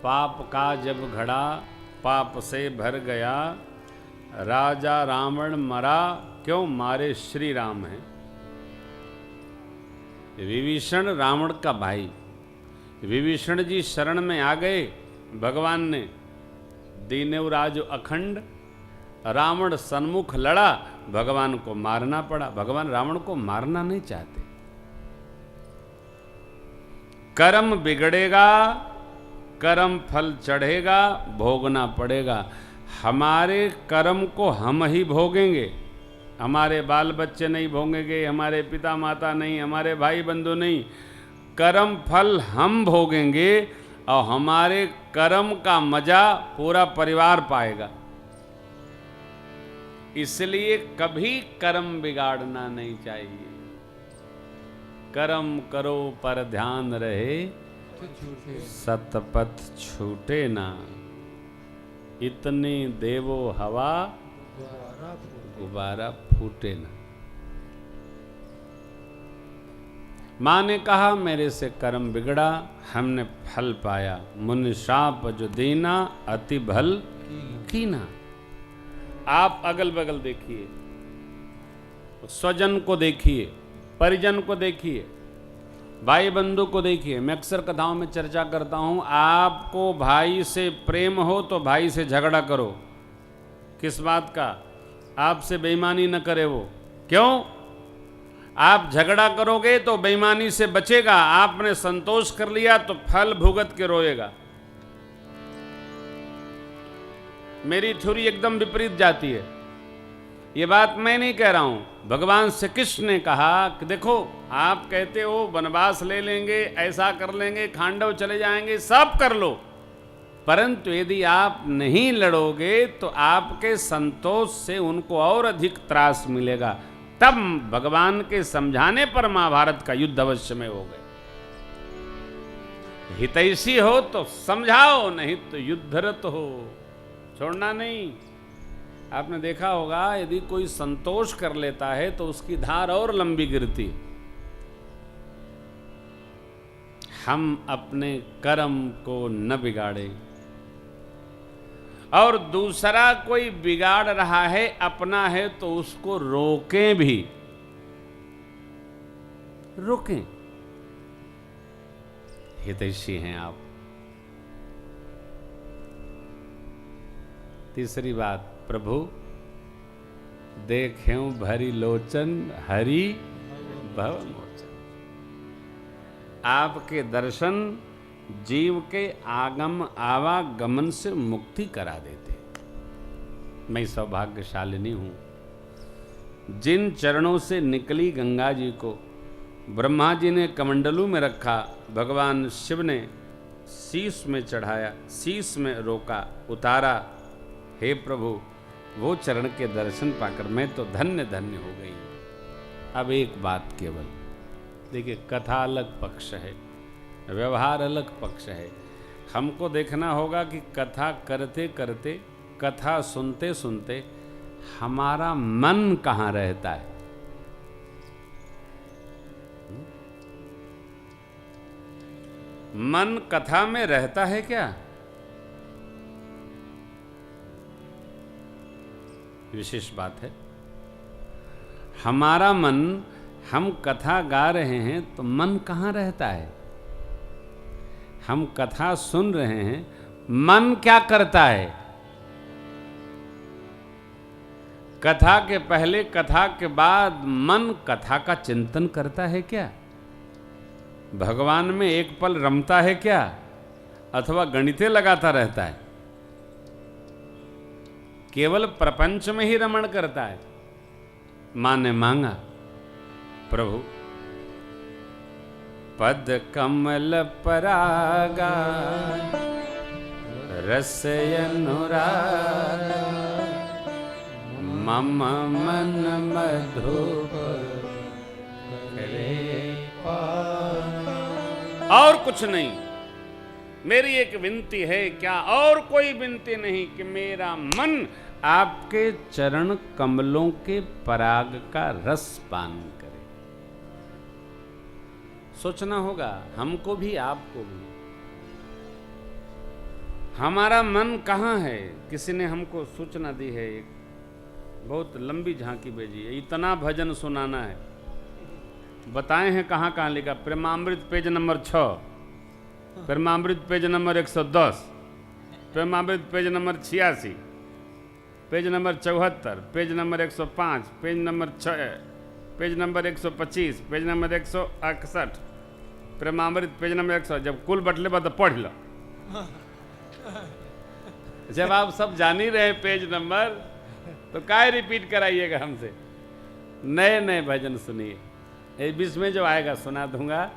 पाप का जब घड़ा पाप से भर गया, राजा रावण मरा, क्यों मारे श्री राम हैं। विभीषण रावण का भाई, विभीषण जी शरण में आ गए भगवान ने, दीनेवराज अखंड, रावण सन्मुख लड़ा, भगवान को मारना पड़ा। भगवान रावण को मारना नहीं चाहते। कर्म बिगड़ेगा, कर्म फल चढ़ेगा, भोगना पड़ेगा। हमारे कर्म को हम ही भोगेंगे, हमारे बाल बच्चे नहीं भोगेंगे, हमारे पिता माता नहीं, हमारे भाई बंधु नहीं। कर्म फल हम भोगेंगे और हमारे कर्म का मजा पूरा परिवार पाएगा। इसलिए कभी कर्म बिगाड़ना नहीं चाहिए। कर्म करो पर ध्यान रहे, सतपथ छूटे ना। इतनी देवो हवा, गुब्बारा फूटे ना। माँ ने कहा मेरे से कर्म बिगड़ा, हमने फल पाया। मुनि शाप जो दीना, अति भल कीना। आप अगल बगल देखिए, स्वजन को देखिए, परिजन को देखिए, भाई बंधु को देखिए। मैं अक्सर कथाओं में चर्चा करता हूं, आपको भाई से प्रेम हो तो भाई से झगड़ा करो। किस बात का? आपसे बेईमानी न करे वो। क्यों? आप झगड़ा करोगे तो बेईमानी से बचेगा, आपने संतोष कर लिया तो फल भुगत के रोएगा। मेरी थ्योरी एकदम विपरीत जाती है। ये बात मैं नहीं कह रहा हूं, भगवान श्री कृष्ण ने कहा कि देखो, आप कहते हो वनवास ले लेंगे, ऐसा कर लेंगे, खांडव चले जाएंगे, सब कर लो, परंतु यदि आप नहीं लड़ोगे तो आपके संतोष से उनको और अधिक त्रास मिलेगा। तब भगवान के समझाने पर महाभारत का युद्ध अवश्य में हो गए। हितैषी हो तो समझाओ, नहीं तो युद्धरत हो, छोड़ना नहीं। आपने देखा होगा, यदि कोई संतोष कर लेता है तो उसकी धार और लंबी गिरती। हम अपने कर्म को न बिगाड़े, और दूसरा कोई बिगाड़ रहा है, अपना है, तो उसको रोकें भी। रोकें। हितैषी हैं आप। तीसरी बात, प्रभु देखें भरी लोचन हरि भव मोचन। आपके दर्शन जीव के आगम आवागमन से मुक्ति करा देते। मैं सौभाग्यशालिनी हूं, जिन चरणों से निकली गंगा जी को ब्रह्मा जी ने कमंडलू में रखा, भगवान शिव ने शीश में चढ़ाया, शीश में रोका, उतारा। हे प्रभु, वो चरण के दर्शन पाकर मैं तो धन्य धन्य हो गई। अब एक बात केवल देखिए, कथा अलग पक्ष है, व्यवहार अलग पक्ष है। हमको देखना होगा कि कथा करते करते, कथा सुनते सुनते हमारा मन कहाँ रहता है। मन कथा में रहता है क्या? विशेष बात है। हमारा मन, हम कथा गा रहे हैं तो मन कहाँ रहता है? हम कथा सुन रहे हैं, मन क्या करता है? कथा के पहले, कथा के बाद मन कथा का चिंतन करता है क्या? भगवान में एक पल रमता है क्या? अथवा गणितें लगाता रहता है? केवल प्रपंच में ही रमण करता है। मां ने मांगा, प्रभु पद कमल परागा रस अनुरागा मम मन मधुप करे। और कुछ नहीं, मेरी एक विनती है, क्या और कोई विनती नहीं, कि मेरा मन आपके चरण कमलों के पराग का रस पान करे। सोचना होगा हमको भी, आपको भी। हमारा मन कहाँ है? किसी ने हमको सूचना दी है, एक बहुत लंबी झांकी भेजी है, इतना भजन सुनाना है। बताए हैं कहाँ कहाँ लिखा। Premamrit page number 6, Premamrit page number 110, Premamrit page number 86, page number 74, page number 105, page number 6, page number 125, page number 161, Premamrit page number 100। जब कुल बटले बाद तो पढ़ लो। जब आप सब जान ही रहे पेज नंबर, तो काय रिपीट कराइएगा हमसे। नए नए भजन सुनिए, बीच में जो आएगा सुना दूंगा।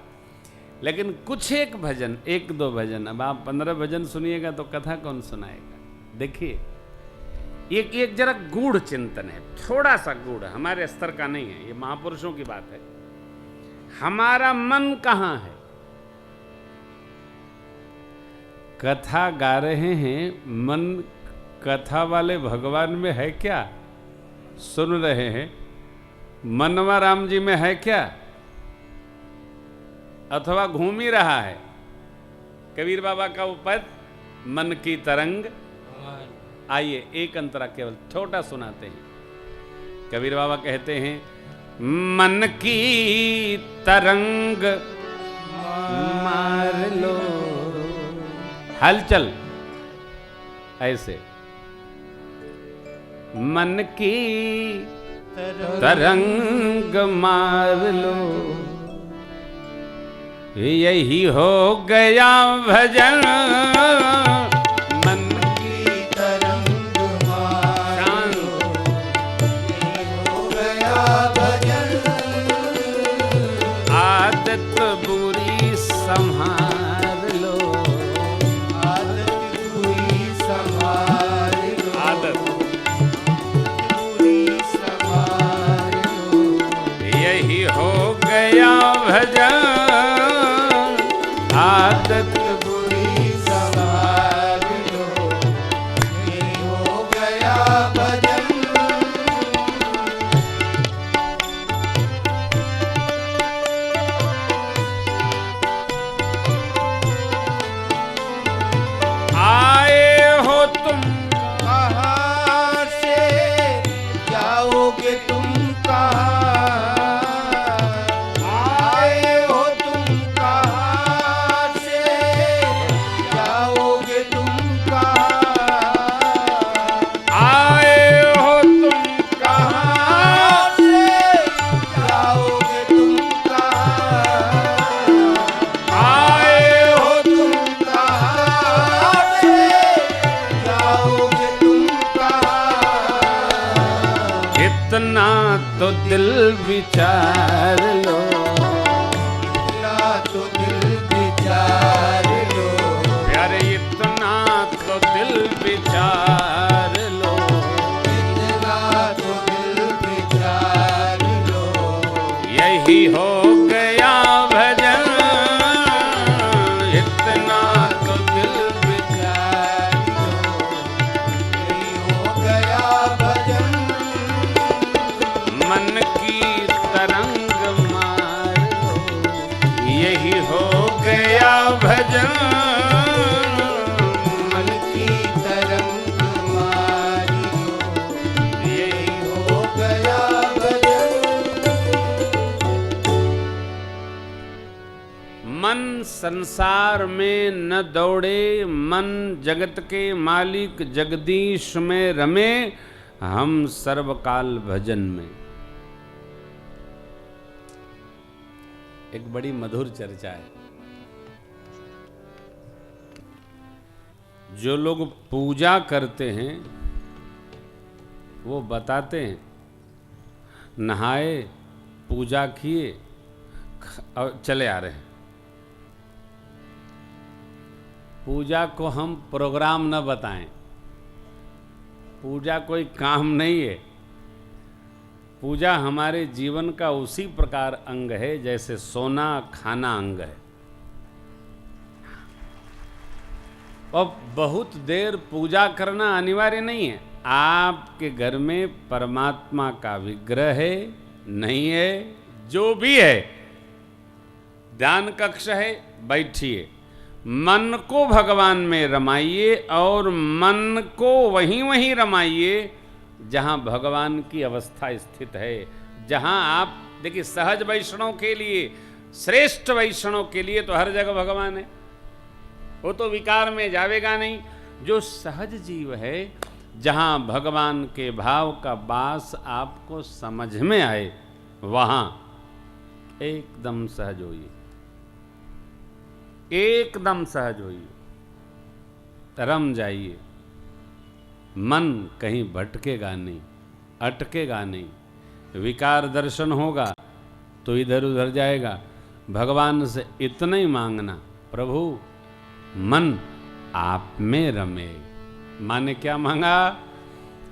लेकिन कुछ एक भजन, एक दो भजन, अब आप 15 भजन सुनिएगा तो कथा कौन सुनाएगा? देखिए, एक जरा गूढ़ चिंतन है, थोड़ा सा गूढ़, हमारे स्तर का नहीं है, ये महापुरुषों की बात है। हमारा मन कहाँ है? कथा गा रहे हैं, मन कथा वाले भगवान में है क्या? सुन रहे हैं, मनवा राम जी में है क्या? अथवा घूम ही रहा है? कबीर बाबा का वो पद, मन की तरंग। आइए एक अंतरा केवल छोटा सुनाते हैं। कबीर बाबा कहते हैं, मन की तरंग मार लो, हलचल ऐसे। मन की तरंग मार लो, यही हो गया भजन। मन की तरंग मार लो, यही हो गया भजन। आदत बुरी संभाल लो, आदत बुरी संभाल लो, आदत बुरी संभाल लो, यही हो गया भजन। आदत बुरी संभाल लो, ये हो गया भजन। आए हो तुम कहाँ से, जाओगे तुम कहाँ? आए विचार लो, तो दिल विचार लो, प्यारे इतना तो दिल विचार लो, इतना तो दिल विचार लो, यही हो गया भजन, इतना तो दिल विचार लो, यही हो गया भजन, मन की तरंग मार लो, यही हो गया भजन, मन की तरंग मार लो, यही हो गया भजन। मन संसार में न दौड़े, मन जगत के मालिक जगदीश में रमे, हम सर्वकाल भजन में। एक बड़ी मधुर चर्चा है। जो लोग पूजा करते हैं वो बताते हैं, नहाए, पूजा किए और चले आ रहे हैं। पूजा को हम प्रोग्राम न बताएं, पूजा कोई काम नहीं है। पूजा हमारे जीवन का उसी प्रकार अंग है जैसे सोना खाना अंग है। और बहुत देर पूजा करना अनिवार्य नहीं है। आपके घर में परमात्मा का विग्रह है, नहीं है, जो भी है, ध्यान कक्ष है, बैठिए, मन को भगवान में रमाइए और मन को वहीं वहीं रमाइए जहां भगवान की अवस्था स्थित है। जहां आप देखिए, सहज वैष्णव के लिए, श्रेष्ठ वैष्णव के लिए तो हर जगह भगवान है, वो तो विकार में जावेगा नहीं। जो सहज जीव है, जहां भगवान के भाव का वास आपको समझ में आए, वहां एकदम सहज होइए, एकदम सहज होइए, रम जाइए। मन कहीं भटकेगा नहीं, अटकेगा नहीं। विकार दर्शन होगा तो इधर उधर जाएगा। भगवान से इतना ही मांगना, प्रभु मन आप में रमे। माने क्या मांगा?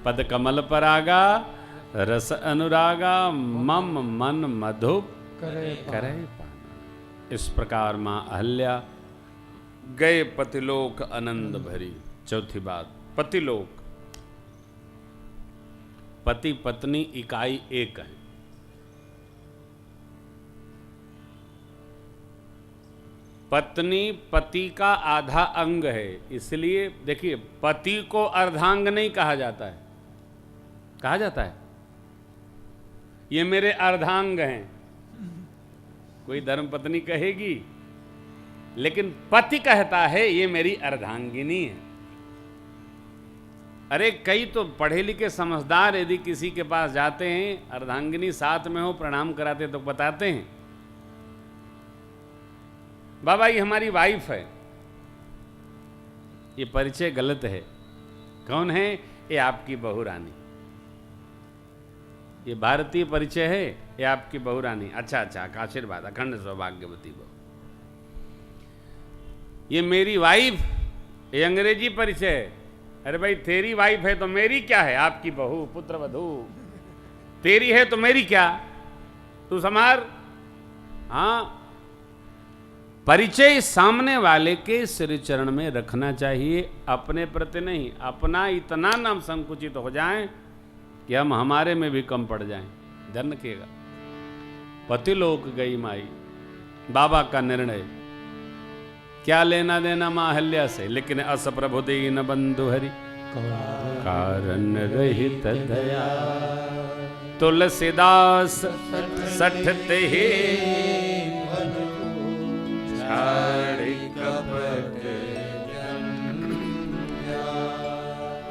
पद कमल पर आगा, रस अनुरागा, मम मन मधुप करे पाना। इस प्रकार मां अहल्या गए पतिलोक आनंद भरी। चौथी बात, पतिलोक, पति पत्नी इकाई एक है। पत्नी पति का आधा अंग है। इसलिए देखिए, पति को अर्धांग नहीं कहा जाता है। कहा जाता है ये मेरे अर्धांग हैं, कोई धर्मपत्नी कहेगी, लेकिन पति कहता है ये मेरी अर्धांगिनी है। अरे कई तो पढ़े लिखे समझदार यदि किसी के पास जाते हैं, अर्धांगिनी साथ में हो, प्रणाम कराते तो बताते हैं, बाबा ये हमारी वाइफ है। ये परिचय गलत है। कौन है? ये आपकी बहू रानी। ये भारतीय परिचय है, ये आपकी बहू रानी। अच्छा अच्छा, आशीर्वाद, अखंड सौभाग्यवती बहू। ये मेरी वाइफ, ये अंग्रेजी परिचय है। अरे भाई, तेरी वाइफ है तो मेरी क्या है? आपकी बहू, पुत्र वधू। तेरी है तो मेरी क्या? तू संभार। हाँ, परिचय सामने वाले के श्री चरण में रखना चाहिए, अपने प्रति नहीं। अपना इतना न संकुचित हो जाएं कि हम हमारे में भी कम पड़ जाएं। ध्यान रखिएगा। पतिलोक गई माई, बाबा का निर्णय, क्या लेना देना मां अहल्या से, लेकिन अस प्रभु दीन बंधु हरि कारण रहित दया, तुलसीदास सठते ही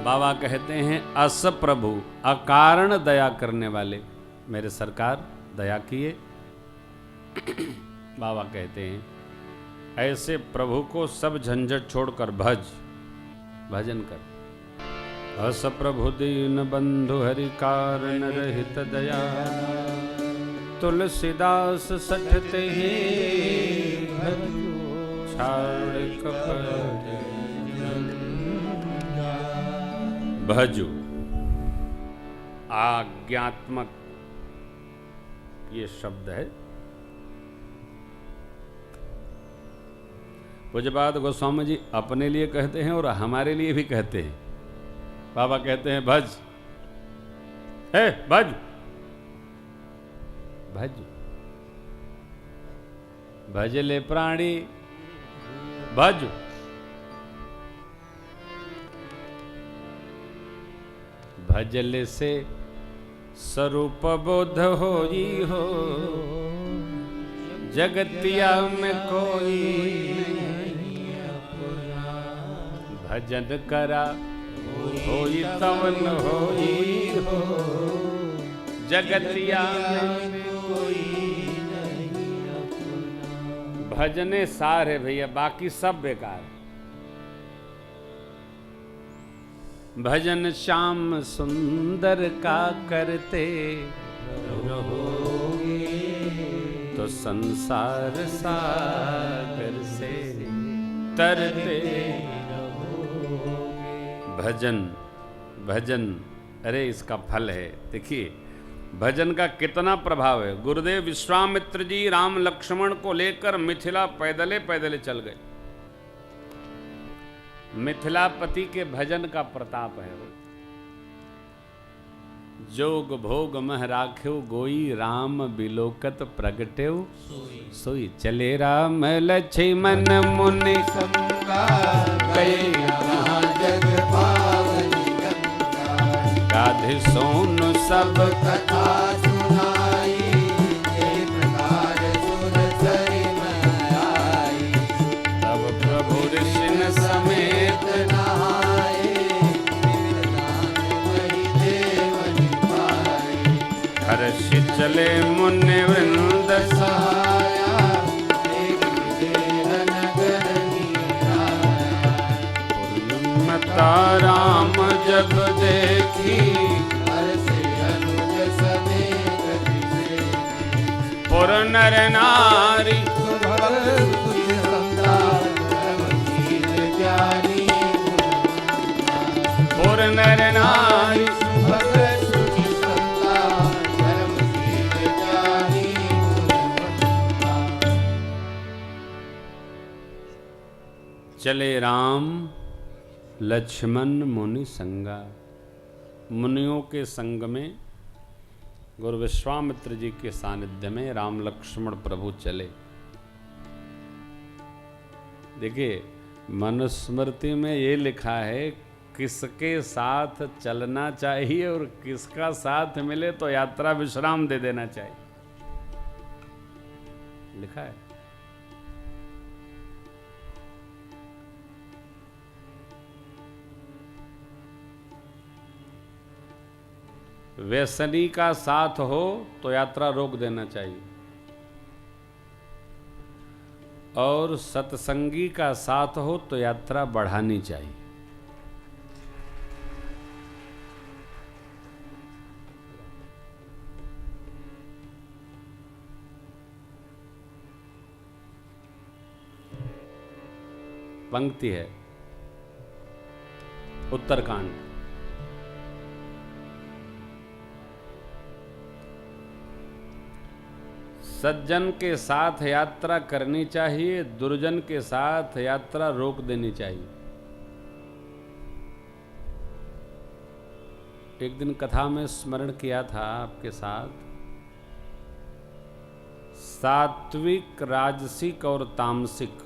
बाबा कहते हैं अस प्रभु, अकारण दया करने वाले मेरे सरकार दया किए। बाबा कहते हैं ऐसे प्रभु को सब झंझट छोड़कर भजन कर। अस प्रभु दीन बंधु हरि कारण रहित दया, तुलसीदास सठते ही छाड़ कपट भजो। आज्ञात्मक ये शब्द है। पूज्यपाद गोस्वामी जी अपने लिए कहते हैं और हमारे लिए भी कहते हैं। बाबा कहते हैं भज, है भज भज, भजले प्राणी भज। भजले से स्वरूप बोध होई हो, जगतिया में कोई भजन करा होई तवन होई हो, जगतिया में कोई भजने सार है भैया, बाकी सब बेकार। भजन श्याम सुंदर का करते रहोगे, तो संसार सागर से तरते रहोगे। भजन भजन, अरे इसका फल है। देखिए भजन का कितना प्रभाव है। गुरुदेव विश्वामित्र जी राम लक्ष्मण को लेकर मिथिला पैदले पैदले चल गए। मिथिलापति के भजन का प्रताप है वो। जोग भोग मह राख्यो गोई, राम बिलोकत प्रगट्यो सोई। चले राम लक्ष्मण मुनि संगा, गए यहाँ जग पावनी गंगा। गाधि सोनु सब कथा सुनाई, ये प्रकार सुर सरी में आई। तब प्रभु ऋषि समेत नहाए, गिरदान वही देवन पाए। हर्ष चले मुनि वृंद सहाया, एक विदेह नगर नीराया। मता राम जब देखी, हर्षे अनुज समेत दिसे। पुर नर नारी सुभग सुचि संतान, धर्मशील ज्ञानी गुणवान। पुर नर नारी सुभग सुचि संतान, धर्मशील ज्ञानी गुणवान। चले राम लक्ष्मण मुनि संगा। मुनियों के संग में गुरु विश्वामित्र जी के सानिध्य में राम लक्ष्मण प्रभु चले। देखिए मनुस्मृति में ये लिखा है किसके साथ चलना चाहिए और किसका साथ मिले तो यात्रा विश्राम दे देना चाहिए, लिखा है। व्यसनी का साथ हो तो यात्रा रोक देना चाहिए, और सत्संगी का साथ हो तो यात्रा बढ़ानी चाहिए। पंक्ति है उत्तरकांड। सज्जन के साथ यात्रा करनी चाहिए, दुर्जन के साथ यात्रा रोक देनी चाहिए। एक दिन कथा में स्मरण किया था आपके साथ, सात्विक, राजसिक और तामसिक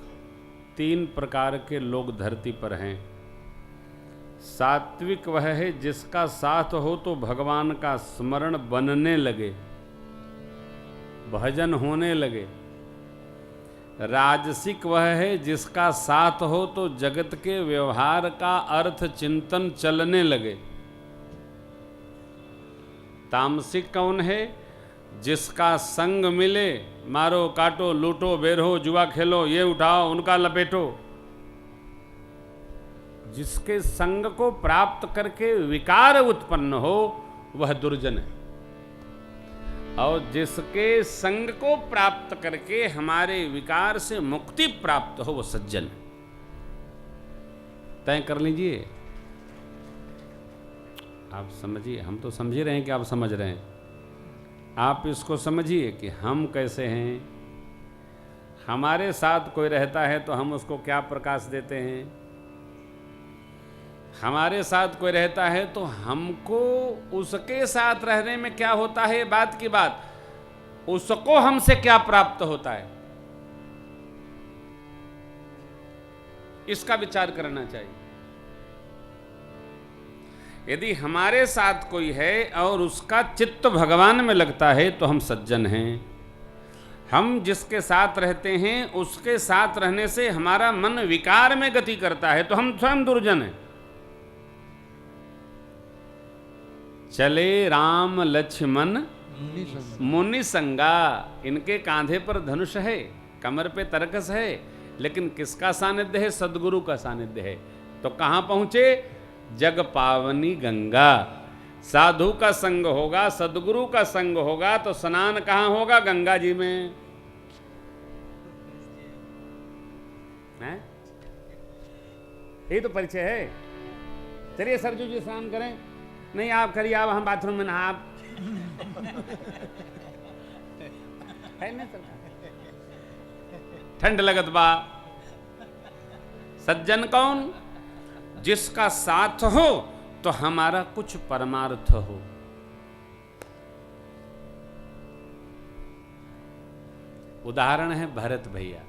तीन प्रकार के लोग धरती पर हैं। सात्विक वह है जिसका साथ हो तो भगवान का स्मरण बनने लगे, भजन होने लगे। राजसिक वह है जिसका साथ हो तो जगत के व्यवहार का अर्थ चिंतन चलने लगे। तामसिक कौन है? जिसका संग मिले, मारो काटो लूटो बेरो जुआ खेलो, ये उठाओ उनका लपेटो। जिसके संग को प्राप्त करके विकार उत्पन्न हो वह दुर्जन है। और जिसके संग को प्राप्त करके हमारे विकार से मुक्ति प्राप्त हो वो सज्जन है। तय कर लीजिए। आप समझिए, हम तो समझ ही रहे हैं कि आप समझ रहे हैं। आप इसको समझिए कि हम कैसे हैं। हमारे साथ कोई रहता है तो हम उसको क्या प्रकाश देते हैं। हमारे साथ कोई रहता है तो हमको उसके साथ रहने में क्या होता है, बात की बात, उसको हमसे क्या प्राप्त होता है, इसका विचार करना चाहिए। यदि हमारे साथ कोई है और उसका चित्त भगवान में लगता है तो हम सज्जन हैं। हम जिसके साथ रहते हैं उसके साथ रहने से हमारा मन विकार में गति करता है तो हम स्वयं दुर्जन हैं। चले राम लक्ष्मण मुनि संगा, इनके कांधे पर धनुष है, कमर पे तरकस है, लेकिन किसका सानिध्य है? सदगुरु का सानिध्य है। तो कहां पहुंचे? जग पावनी गंगा। साधु का संग होगा, सदगुरु का संग होगा तो स्नान कहां होगा? गंगा जी में। है? यही तो परिचय है। चलिए सरजू जी स्नान करें। नहीं आप करिए, आप हम बाथरूम में नहा। है ना ठंड लगत बा। सज्जन कौन? जिसका साथ हो तो हमारा कुछ परमार्थ हो। उदाहरण है भरत भैया।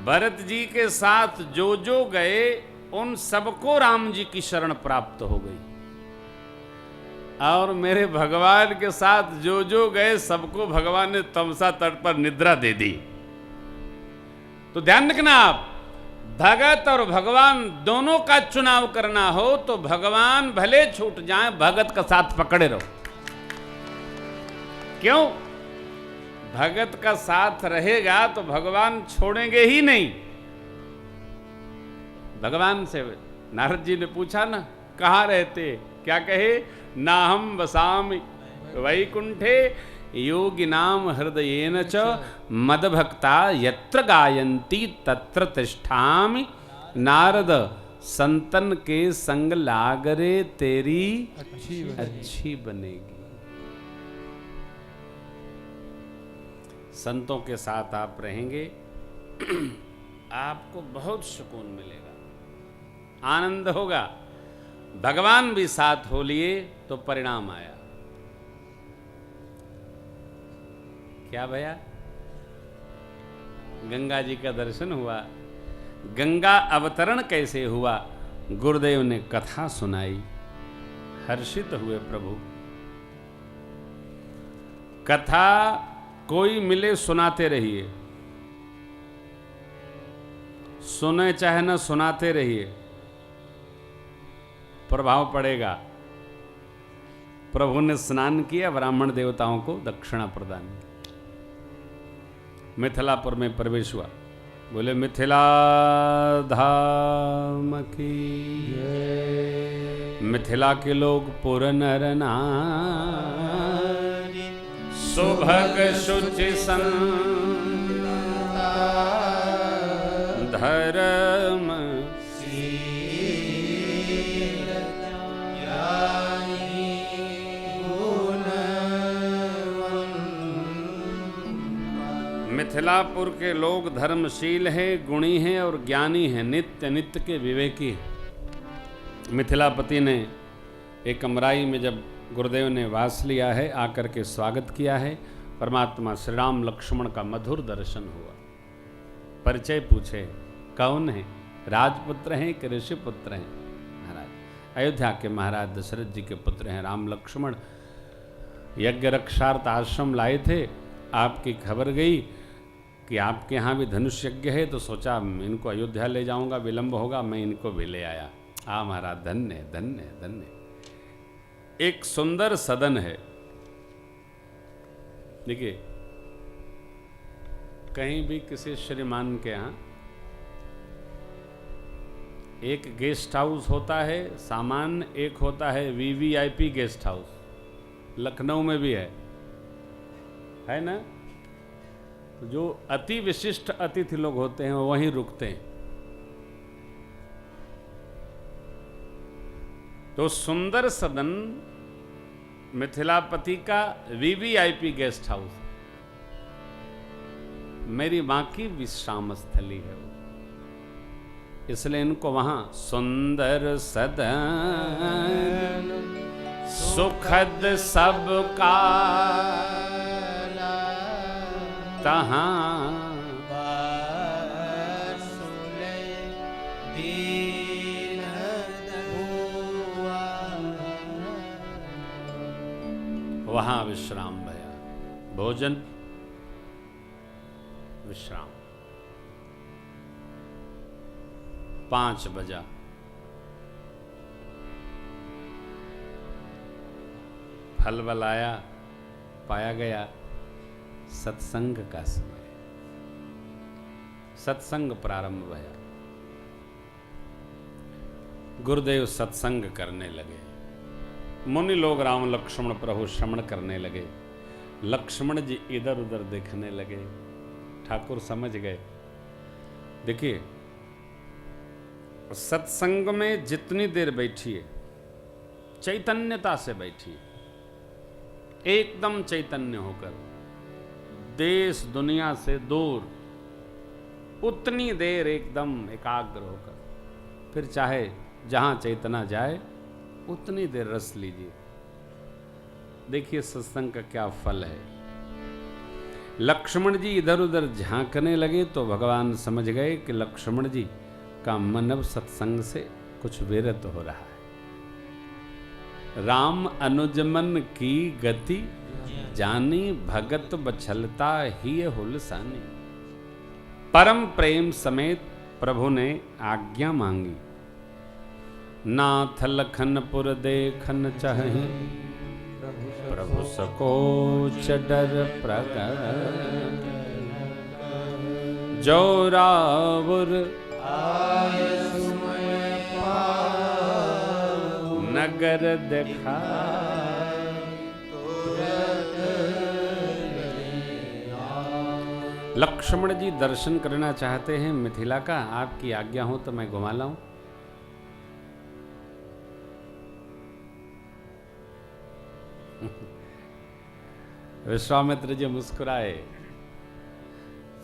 भरत जी के साथ जो जो गए उन सबको राम जी की शरण प्राप्त हो गई, और मेरे भगवान के साथ जो जो गए सबको भगवान ने तमसा तट पर निद्रा दे दी। तो ध्यान रखना, आप भगत और भगवान दोनों का चुनाव करना हो तो भगवान भले छूट जाए, भगत का साथ पकड़े रहो। क्यों? भगत का साथ रहेगा तो भगवान छोड़ेंगे ही नहीं। भगवान से नारद जी ने पूछा ना, कहाँ रहते? क्या कहे? ना हम वसामि वैकुंठे योगिनाम हृदयेन च मदभक्ता यत्र गायन्ति तत्र तिष्ठामि। नारद संतन के संग लागरे तेरी अच्छी बनेगी। संतों के साथ आप रहेंगे आपको बहुत सुकून मिलेगा, आनंद होगा। भगवान भी साथ हो लिए तो परिणाम आया। क्या भैया? गंगा जी का दर्शन हुआ। गंगा अवतरण कैसे हुआ? गुरुदेव ने कथा सुनाई, हर्षित हुए प्रभु। कथा कोई मिले सुनाते रहिए, सुने चाहे ना सुनाते रहिए, प्रभाव पड़ेगा। प्रभु ने स्नान किया, ब्राह्मण देवताओं को दक्षिणा प्रदान की, मिथिलापुर में प्रवेश हुआ। बोले मिथिला धाम की जय। मिथिला के लोग पुर नर नारी, सुभग शुचि संता, धर्म मिथिलापुर के लोग धर्मशील हैं, गुणी हैं और ज्ञानी हैं, नित्य नित्य के विवेकी हैं। मिथिलापति ने एक अमराई में जब गुरुदेव ने वास लिया है, आकर के स्वागत किया है। परमात्मा श्री राम लक्ष्मण का मधुर दर्शन हुआ। परिचय पूछे, कौन है? राजपुत्र हैं कि ऋषि पुत्र हैं? महाराज अयोध्या के महाराज दशरथ जी के पुत्र हैं राम लक्ष्मण। यज्ञ रक्षार्थ आश्रम लाए थे, आपकी खबर गई कि आपके यहाँ भी धनुष यज्ञ है, तो सोचा इनको अयोध्या ले जाऊंगा, विलंब होगा, मैं इनको भी ले आया। महाराज धन्य धन्य धन्य। एक सुंदर सदन है। देखिए, कहीं भी किसी श्रीमान के यहाँ एक गेस्ट हाउस होता है सामान्य, एक होता है वीवीआईपी गेस्ट हाउस। लखनऊ में भी है ना। तो जो अति विशिष्ट अतिथि लोग होते हैं वो वहीं रुकते हैं। तो सुंदर सदन मिथिलापति का वीवीआईपी गेस्ट हाउस, मेरी मां की विश्राम स्थली है वो, इसलिए इनको वहां सुंदर सदन सुखद सबका तहां वहां विश्राम भया, भोजन विश्राम। 5 बजा, फल बलाया, पाया गया सत्संग का समय, सत्संग प्रारंभ भया। गुरुदेव सत्संग करने लगे, मुनि लोग राम लक्ष्मण प्रभु श्रवण करने लगे। लक्ष्मण जी इधर उधर देखने लगे, ठाकुर समझ गए। देखिए, सत्संग में जितनी देर बैठिए चैतन्यता से बैठिए, एकदम चैतन्य होकर, देश दुनिया से दूर, उतनी देर एकदम एकाग्र होकर, फिर चाहे जहां चेतना जाए उतनी देर रस लीजिए। देखिए सत्संग का क्या फल है। लक्ष्मण जी इधर उधर झांकने लगे तो भगवान समझ गए कि लक्ष्मण जी का मन अब सत्संग से कुछ विरत हो रहा है। राम अनुजमन की गति जानी, भगत बछलता ही हुलसानी। परम प्रेम समेत प्रभु ने आज्ञा मांगी, नाथ लखनपुर देखन चाहे, प्रभु सकोच डर प्रगट, जो रावुर नगर देखा। लक्ष्मण जी दर्शन करना चाहते हैं मिथिला का, आपकी आज्ञा हो तो मैं घुमा लाऊं। विश्वामित्र जी मुस्कुराए,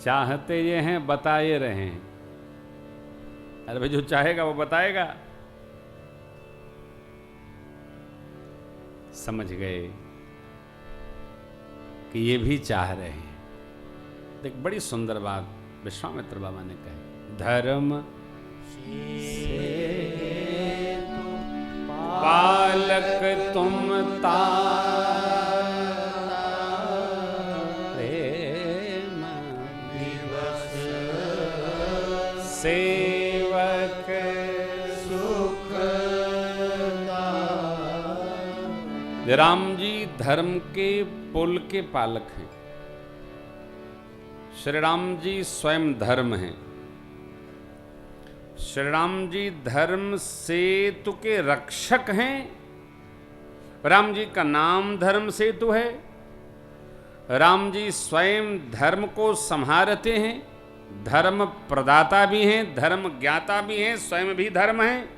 चाहते ये हैं बताए रहे। अरे भाई, जो चाहेगा वो बताएगा। समझ गए कि ये भी चाह रहे हैं। एक बड़ी सुंदर बात विश्वामित्र बाबा ने कही, धर्म से पालक तुम प्रेम दिवस सेवक सुख। राम जी धर्म के पुल के पालक हैं। श्री राम जी स्वयं धर्म हैं। श्री राम जी धर्म सेतु के रक्षक हैं। राम जी का नाम धर्म सेतु है। राम जी स्वयं धर्म को संभालते हैं, धर्म प्रदाता भी हैं, धर्म ज्ञाता भी हैं, स्वयं भी धर्म हैं।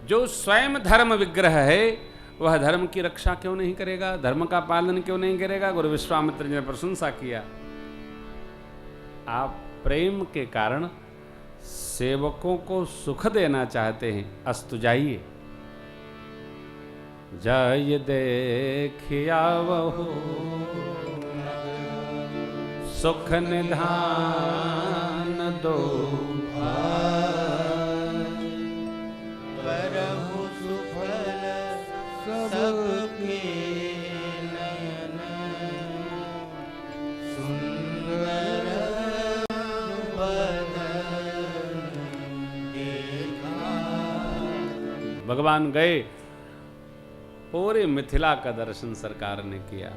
जो स्वयं धर्म विग्रह है वह धर्म की रक्षा क्यों नहीं करेगा, धर्म का पालन क्यों नहीं करेगा। गुरु विश्वामित्र जी ने प्रशंसा किया। आप प्रेम के कारण सेवकों को सुख देना चाहते हैं, अस्तु जाइए। जय देखिया वहो सुख निधान दो, परमु सुफल सबके नयन, सुंदर बदन देखा। भगवान गए, पूरे मिथिला का दर्शन सरकार ने किया,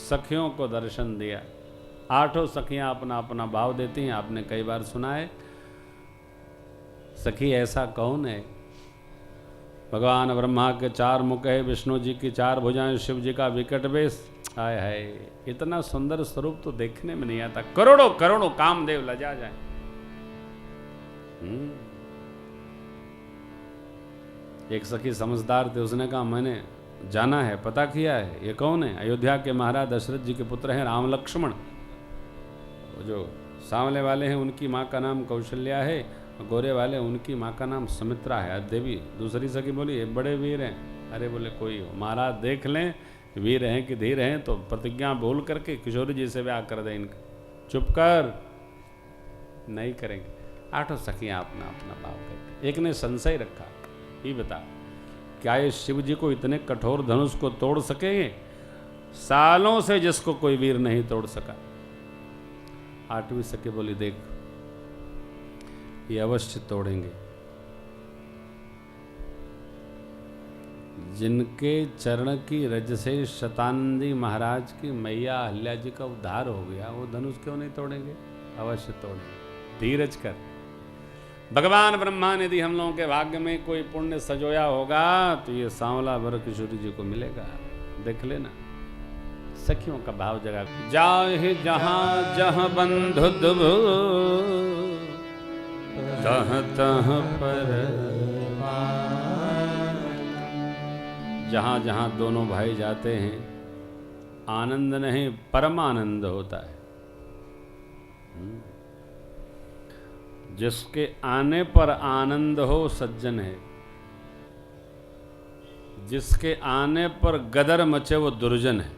सखियों को दर्शन दिया। 8 सखियां अपना अपना भाव देती हैं, आपने कई बार सुना है। सखी ऐसा कौन है भगवान ब्रह्मा के 4 मुख है, विष्णु जी की 4 भुजाएं, शिव जी का विकट वेश। हाय हाय, इतना सुंदर स्वरूप तो देखने में नहीं आता। करोड़ों करोड़ों कामदेव लजा जाए। एक सखी समझदार थे, उसने कहा मैंने जाना है, पता किया है, ये कौन है? अयोध्या के महाराज दशरथ जी के पुत्र हैं राम लक्ष्मण। जो सांवले वाले हैं उनकी माँ का नाम कौशल्या है, गोरे वाले उनकी माँ का नाम सुमित्रा है, देवी। दूसरी सखी बोली ये बड़े वीर हैं। अरे बोले कोई हो, महाराज देख लें वीर हैं कि धीर हैं तो प्रतिज्ञा बोल करके किशोरी जी से ब्याह कर दें इनका। चुप कर, नहीं करेंगे। 8 सखियाँ अपना अपना भाव करके। एक ने संशय रखा, ये बता क्या ये शिव जी को इतने कठोर धनुष को तोड़ सकेंगे? सालों से जिसको कोई वीर नहीं तोड़ सका। 8वीं सखी बोली देख ये अवश्य तोड़ेंगे। जिनके चरण की रज से शतानंदी महाराज की मैया अहल्या जी का उद्धार हो गया, वो धनुष क्यों नहीं तोड़ेंगे? अवश्य तोड़ेंगे। धीरज कर। भगवान ब्रह्मा ने यदि हम लोगों के भाग्य में कोई पुण्य सजोया होगा तो ये सांवला वर किशोरी जी को मिलेगा। देख लेना। सखियों का भाव जगा। जाहे जहां जहां बंधु दुभ तह तह पर, जहां जहां दोनों भाई जाते हैं आनंद नहीं परमानंद होता है। जिसके आने पर आनंद हो सज्जन है, जिसके आने पर गदर मचे वो दुर्जन है।